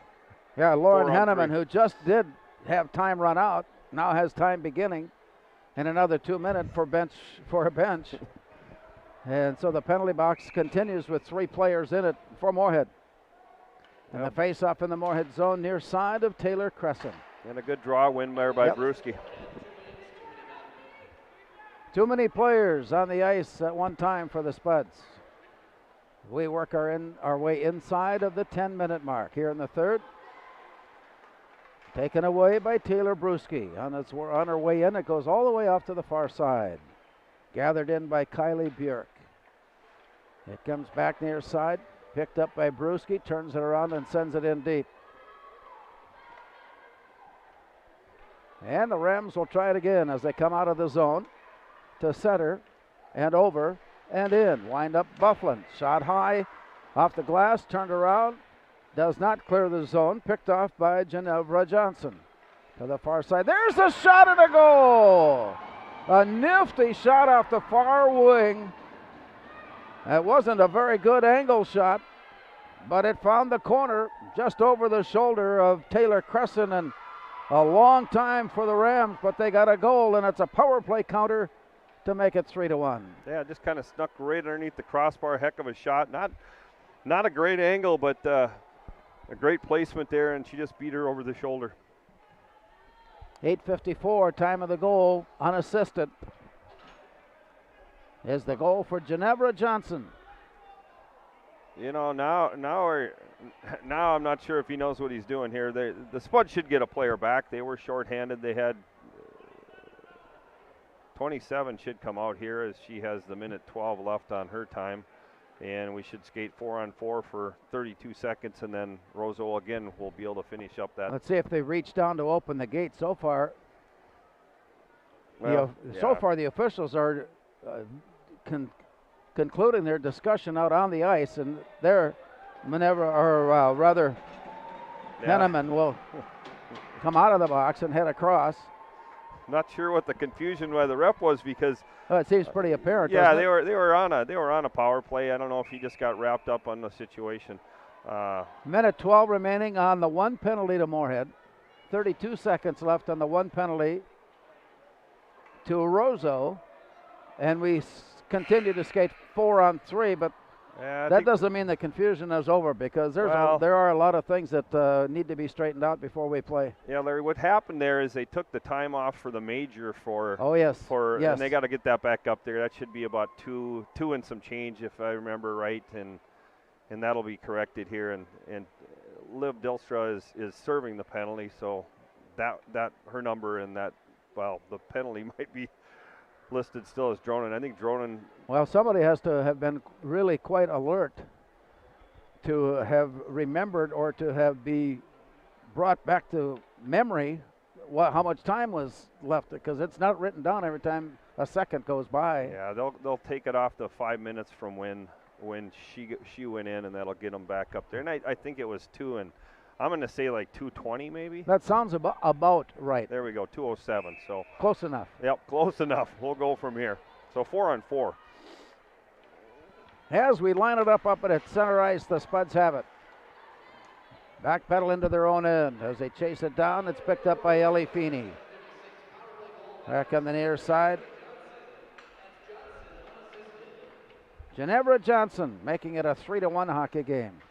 Yeah, Lauren Henneman, who just did have time run out, now has time beginning, and another 2 minutes for a bench, and so the penalty box continues with 3 players in it for Moorhead. And the face-off in the Moorhead zone near side of Taylor Crescent. And a good draw win there by Brewski. Too many players on the ice at one time for the Spuds. We work our way inside of the 10-minute mark here in the third. Taken away by Taylor Bruschi. On her way in, it goes all the way off to the far side. Gathered in by Kylie Björk. It comes back near side, picked up by Bruschi, turns it around and sends it in deep. And the Rams will try it again as they come out of the zone to center and over and in. Wind up Bufflin. Shot high off the glass, turned around. Does not clear the zone. Picked off by Ginevra Johnson. To the far side. There's a shot and a goal. A nifty shot off the far wing. It wasn't a very good angle shot, but it found the corner just over the shoulder of Taylor Crescent, and a long time for the Rams, but they got a goal, and it's a power play counter to make it 3-1. Yeah, just kind of snuck right underneath the crossbar. Heck of a shot. Not a great angle, but a great placement there, and she just beat her over the shoulder. 8:54, time of the goal, unassisted, is the goal for Ginevra Johnson. You know, now I'm not sure if he knows what he's doing here. The Spuds should get a player back. They were shorthanded. They had 27 should come out here as she has the minute 12 left on her time. And we should skate 4-on-4 for 32 seconds, and then Roseau again will be able to finish up that. Let's see if they reach down to open the gate. So far, so far the officials are concluding their discussion out on the ice, and their Henneman will come out of the box and head across. Not sure what the confusion by the ref was, because it seems pretty apparent. Yeah, they were on a power play. I don't know if he just got wrapped up on the situation. Minute 12 remaining on the one penalty to Moorhead. 32 seconds left on the one penalty to Roseau, and we continue to skate 4-on-3, but that doesn't mean the confusion is over, because there are a lot of things that need to be straightened out before we play. Yeah, Larry, what happened there is they took the time off for the major for. Oh, yes. And they got to get that back up there. That should be about two and some change, if I remember right, and that'll be corrected here. And Liv Dilstra is serving the penalty, so that her number and the penalty might be listed still as Dronen. I think Dronen. Well, somebody has to have been really quite alert to have remembered or to have be brought back to memory how much time was left, because it's not written down every time a second goes by. Yeah, they'll take it off to 5 minutes from when she went in, and that'll get them back up there. And I think it was 2, and I'm going to say like 2:20 maybe. That sounds about right. There we go, 2:07. So close enough. Yep, close enough. We'll go from here. So 4-on-4. As we line it up at center ice, the Spuds have it. Backpedal into their own end. As they chase it down, it's picked up by Ellie Feeney. Back on the near side. Ginevra Johnson making it a 3-1 hockey game.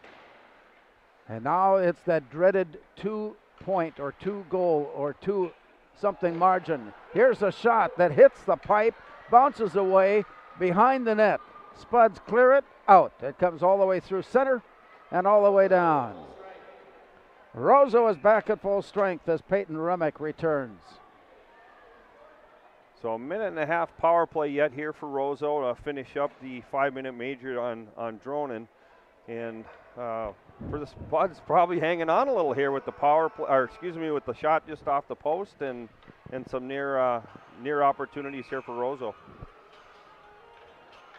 And now it's that dreaded 2-point or 2-goal or 2-something margin. Here's a shot that hits the pipe, bounces away behind the net. Spuds clear it out. It comes all the way through center and all the way down. Roseau is back at full strength as Peyton Remick returns. So a minute and a half power play yet here for Roseau to finish up the 5-minute major on Dronen. And for the Spuds, probably hanging on a little here with the with the shot just off the post and some near opportunities here for Roseau.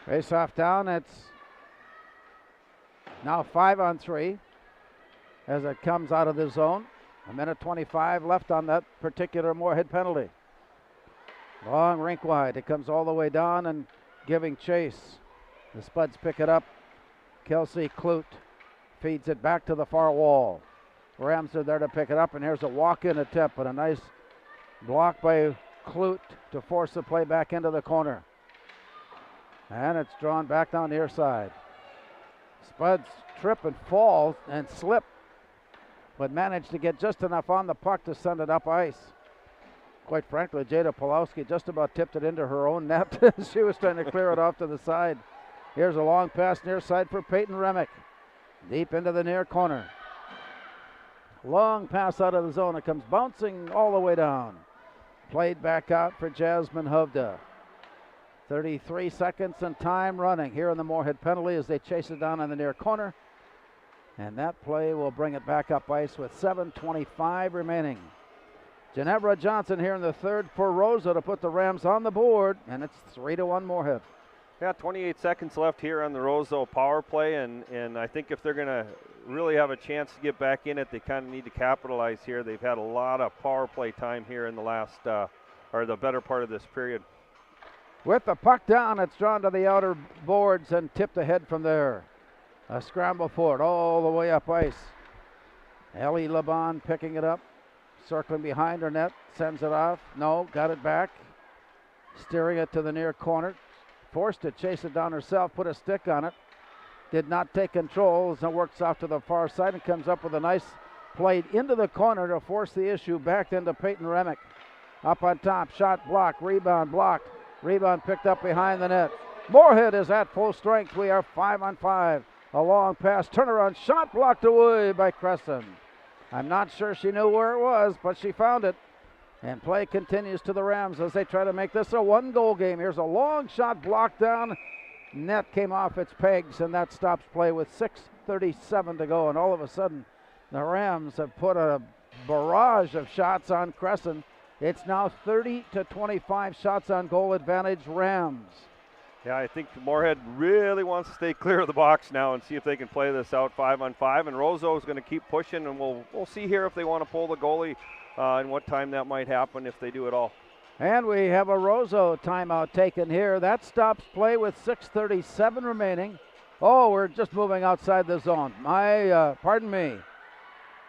Face off down. It's now 5-on-3 as it comes out of the zone. A minute 25 left on that particular Moorhead penalty. Long rink wide. It comes all the way down and giving chase. The Spuds pick it up. Kelsey Clute feeds it back to the far wall. Rams are there to pick it up, and here's a walk-in attempt, but a nice block by Clute to force the play back into the corner. And it's drawn back down the near side. Spuds trip and fall and slip, but manage to get just enough on the puck to send it up ice. Quite frankly, Jada Pulowski just about tipped it into her own net. She was trying to clear it off to the side. Here's a long pass near side for Peyton Remick. Deep into the near corner. Long pass out of the zone. It comes bouncing all the way down. Played back out for Jasmine Hovda. 33 seconds and time running here in the Moorhead penalty as they chase it down in the near corner. And that play will bring it back up ice with 7:25 remaining. Ginevra Johnson here in the third for Roseau to put the Rams on the board, and it's 3-1 Moorhead. Yeah, 28 seconds left here on the Roseau power play, and I think if they're going to really have a chance to get back in it, they kind of need to capitalize here. They've had a lot of power play time here in the last, or the better part of this period. With the puck down, it's drawn to the outer boards and tipped ahead from there. A scramble for it all the way up ice. Ellie Laban picking it up, circling behind her net, sends it off. No, got it back. Steering it to the near corner. Forced to chase it down herself, put a stick on it. Did not take control as it works off to the far side and comes up with a nice play into the corner to force the issue back into Peyton Remick. Up on top, shot blocked, rebound blocked. Rebound picked up behind the net. Moorhead is at full strength. We are 5-on-5. A long pass, turnaround, shot blocked away by Crescent. I'm not sure she knew where it was, but she found it. And play continues to the Rams as they try to make this a one-goal game. Here's a long shot blocked down. Net came off its pegs, and that stops play with 6:37 to go. And all of a sudden, the Rams have put a barrage of shots on Crescent. It's now 30-25 shots on goal advantage Rams. Yeah, I think Moorhead really wants to stay clear of the box now and see if they can play this out 5-on-5. And Roseau is going to keep pushing, and we'll see here if they want to pull the goalie and what time that might happen if they do it all. And we have a Roseau timeout taken here. That stops play with 6:37 remaining. Oh, we're just moving outside the zone. Pardon me.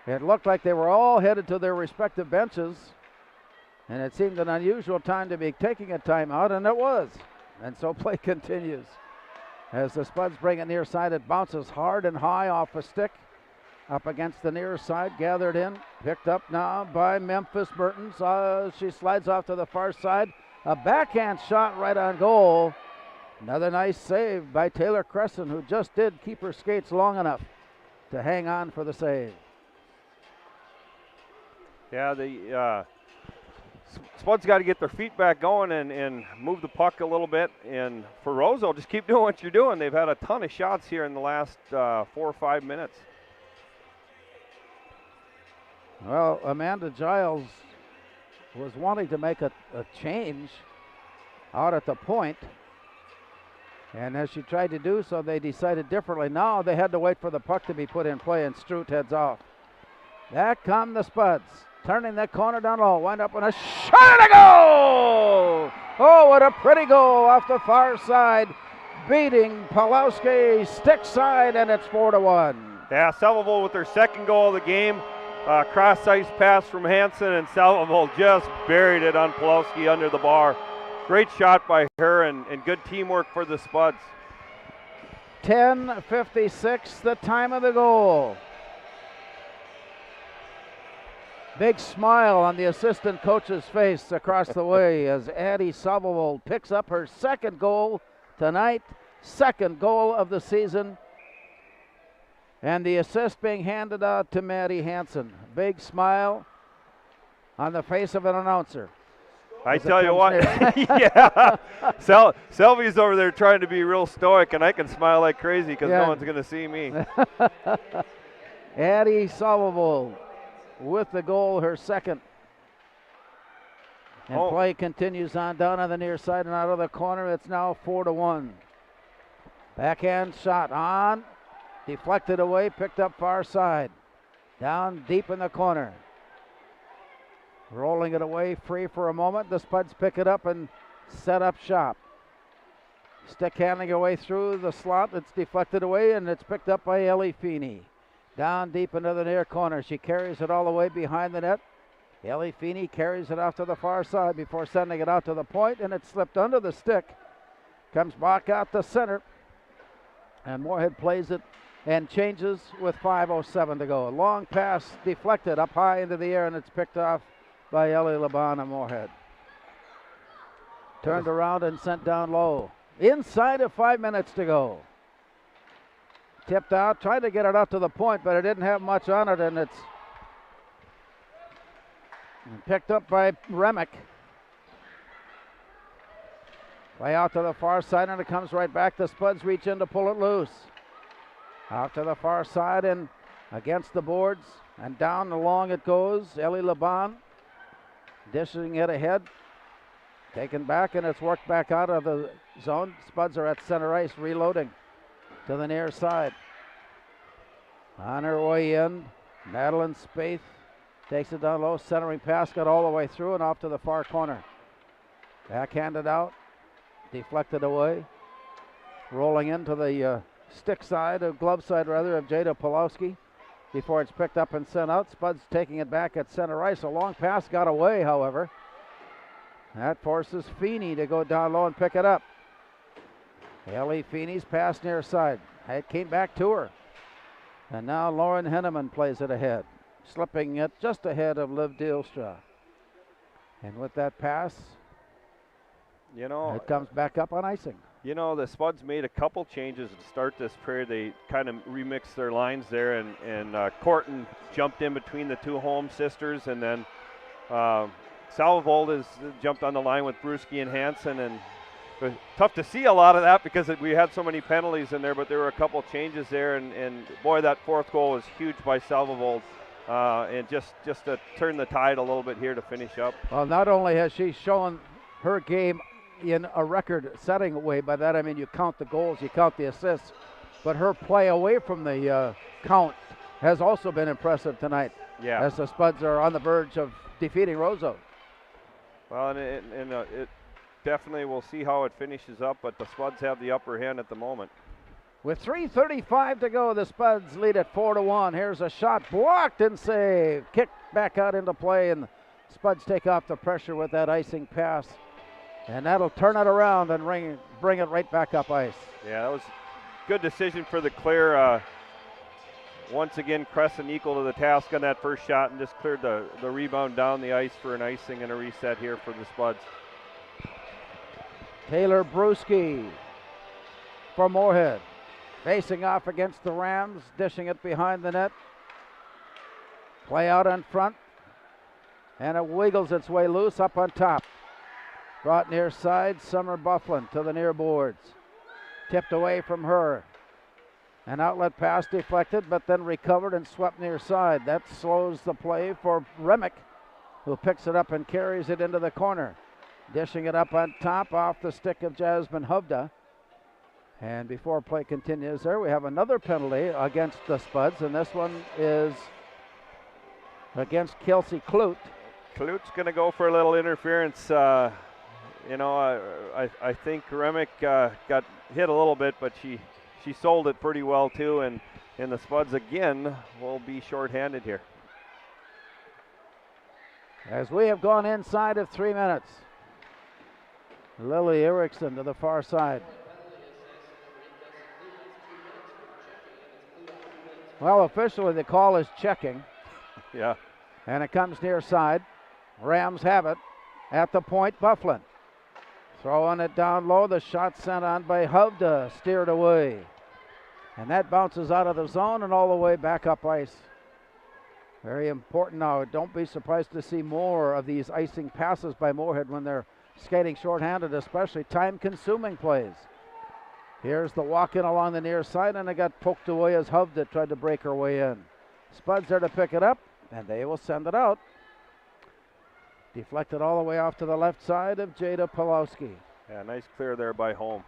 It looked like they were all headed to their respective benches. And it seemed an unusual time to be taking a timeout, and it was. And so play continues. As the Spuds bring it near side, it bounces hard and high off a stick. Up against the near side, gathered in, picked up now by Memphis Mertens. She slides off to the far side. A backhand shot right on goal. Another nice save by Taylor Crescent, who just did keep her skates long enough to hang on for the save. Yeah, the Spuds got to get their feet back going and move the puck a little bit. And for Roseau, just keep doing what you're doing. They've had a ton of shots here in the last 4 or 5 minutes. Well, Amanda Giles was wanting to make a change out at the point. And as she tried to do so, they decided differently. Now they had to wait for the puck to be put in play, and Stroot heads off. Back come the Spuds. Turning that corner down low. Wind up on a shot and a goal! Oh, what a pretty goal off the far side. Beating Pulowski stick side, and it's 4-1. Yeah, Selvable with their second goal of the game. Cross-ice pass from Hansen, and Selvable just buried it on Pulowski under the bar. Great shot by her, and good teamwork for the Spuds. 10:56, the time of the goal. Big smile on the assistant coach's face across the way as Addie Selvable picks up her second goal tonight, second goal of the season. And the assist being handed out to Maddie Hansen. Big smile on the face of an announcer. I tell you what, yeah. Selvy's over there trying to be real stoic, and I can smile like crazy because no one's going to see me. Addie Selvable with the goal, her second. And play continues on down on the near side and out of the corner. It's now 4-1. Backhand shot on. Deflected away, picked up far side. Down deep in the corner. Rolling it away, free for a moment. The Spuds pick it up and set up shop. Stick handling away through the slot. It's deflected away, and it's picked up by Ellie Feeney. Down deep into the near corner. She carries it all the way behind the net. Ellie Feeney carries it off to the far side before sending it out to the point, and it slipped under the stick. Comes back out the center. And Moorhead plays it and changes with 5:07 to go. A long pass deflected up high into the air, and it's picked off by Ellie Laban of Moorhead. Turned around and sent down low. Inside of 5 minutes to go. Tipped out, tried to get it out to the point, but it didn't have much on it, and it's picked up by Remick. Play out to the far side, and it comes right back. The Spuds reach in to pull it loose. Out to the far side and against the boards, and down along it goes. Ellie Laban dishing it ahead. Taken back, and it's worked back out of the zone. Spuds are at center ice, reloading to the near side. On her way in, Madeline Spaeth takes it down low. Centering pass got all the way through and off to the far corner. Backhanded out. Deflected away. Rolling into the stick side, glove side rather, of Jada Pulowski before it's picked up and sent out. Spuds taking it back at center ice. A long pass got away, however. That forces Feeney to go down low and pick it up. Ellie Feeney's pass near side. It came back to her. And now Lauren Henneman plays it ahead, slipping it just ahead of Liv Deelstra. And with that pass, it comes back up on icing. The Spuds made a couple changes to start this period. They kind of remixed their lines there, and Corton jumped in between the two Holmes sisters, and then Salvold has jumped on the line with Brewski and Hansen, and it was tough to see a lot of that because we had so many penalties in there, but there were a couple changes there, and boy, that fourth goal was huge by Salvold, and just to turn the tide a little bit here to finish up. Well, not only has she shown her game in a record-setting way, by that I mean you count the goals, you count the assists, but her play away from the count has also been impressive tonight. Yeah. As the Spuds are on the verge of defeating Roseau. Well, and it definitely, we'll see how it finishes up, but the Spuds have the upper hand at the moment. With 3:35 to go, the Spuds lead at 4-1. Here's a shot blocked and saved. Kicked back out into play, and the Spuds take off the pressure with that icing pass. And that'll turn it around and bring it right back up ice. Yeah, that was a good decision for the clear. Once again, Crescent equal to the task on that first shot and just cleared the rebound down the ice for an icing and a reset here for the Spuds. Taylor Brewski for Moorhead. Facing off against the Rams, dishing it behind the net. Play out in front. And it wiggles its way loose up on top. Brought near side, Summer Bufflin to the near boards. Tipped away from her. An outlet pass deflected, but then recovered and swept near side. That slows the play for Remick, who picks it up and carries it into the corner. Dishing it up on top off the stick of Jasmine Hovda. And before play continues there, we have another penalty against the Spuds, and this one is against Kelsey Clute. Clute's going to go for a little interference. I think Remick got hit a little bit, but she sold it pretty well too, and the Spuds again will be shorthanded here. As we have gone inside of 3 minutes. Lily Erickson to the far side. Well, officially the call is checking. Yeah. And it comes near side. Rams have it at the point. Bufflin throwing it down low. The shot sent on by Hovda, steered away. And that bounces out of the zone and all the way back up ice. Very important now. Don't be surprised to see more of these icing passes by Moorhead when they're skating shorthanded, especially time-consuming plays. Here's the walk-in along the near side, and it got poked away as Hovda tried to break her way in. Spuds there to pick it up, and they will send it out. Deflected all the way off to the left side of Jada Pulowski. Yeah, nice clear there by Holm.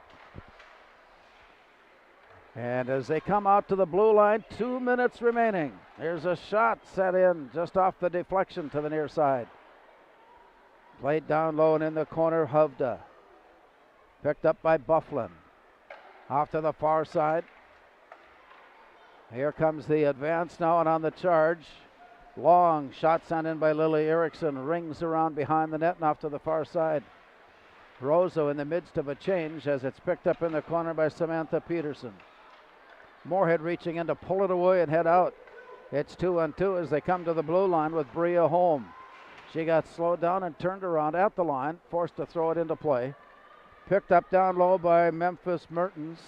And as they come out to the blue line, 2 minutes remaining. There's a shot set in just off the deflection to the near side. Played down low and in the corner, Hovda. Picked up by Bufflin. Off to the far side. Here comes the advance now and on the charge. Long shot sent in by Lily Erickson. Rings around behind the net and off to the far side. Roseau in the midst of a change as it's picked up in the corner by Samantha Peterson. Moorhead reaching in to pull it away and head out. It's 2-on-2 as they come to the blue line with Bria Holm. She got slowed down and turned around at the line, forced to throw it into play. Picked up down low by Memphis Mertens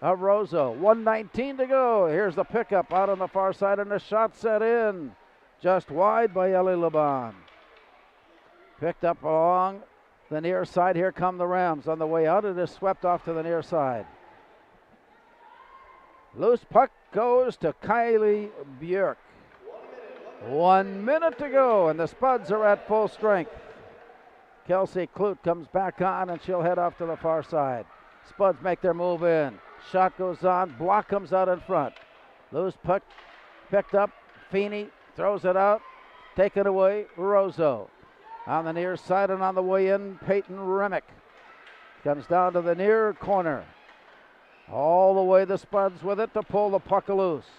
of Roseau. 1:19 to go. Here's the pickup out on the far side, and a shot set in. Just wide by Ellie Laban. Picked up along the near side. Here come the Rams. On the way out, it is swept off to the near side. Loose puck goes to Kylie Björk. 1 minute to go, and the Spuds are at full strength. Kelsey Clute comes back on, and she'll head off to the far side. Spuds make their move in. Shot goes on. Block comes out in front. Loose puck picked up. Feeney throws it out. Taken away. Roseau. On the near side and on the way in, Peyton Remick comes down to the near corner. All the way the Spuds with it to pull the puck loose.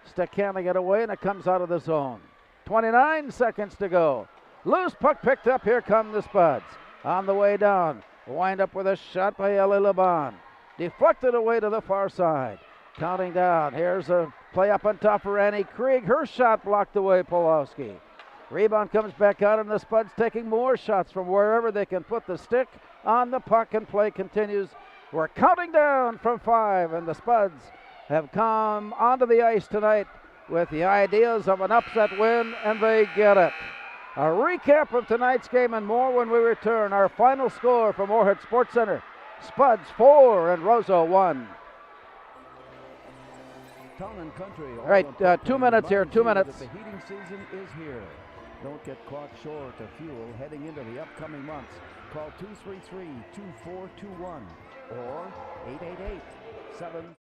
Stick handling it away, and it comes out of the zone. 29 seconds to go. Loose puck picked up. Here come the Spuds. On the way down. Wind up with a shot by Ellie Laban. Deflected away to the far side. Counting down. Here's a play up on top for Annie Krieg. Her shot blocked away, Pulowski. Rebound comes back out, and the Spuds taking more shots from wherever they can put the stick on the puck, and play continues. We're counting down from 5, and the Spuds have come onto the ice tonight with the ideas of an upset win, and they get it. A recap of tonight's game and more when we return. Our final score from Moorhead Sports Center: Spuds 4 and Roseau 1. Town and Country. All right, 2 minutes here, 2 minutes. The heating season is here. Don't get caught short of fuel heading into the upcoming months. Call 233-2421 or 888-7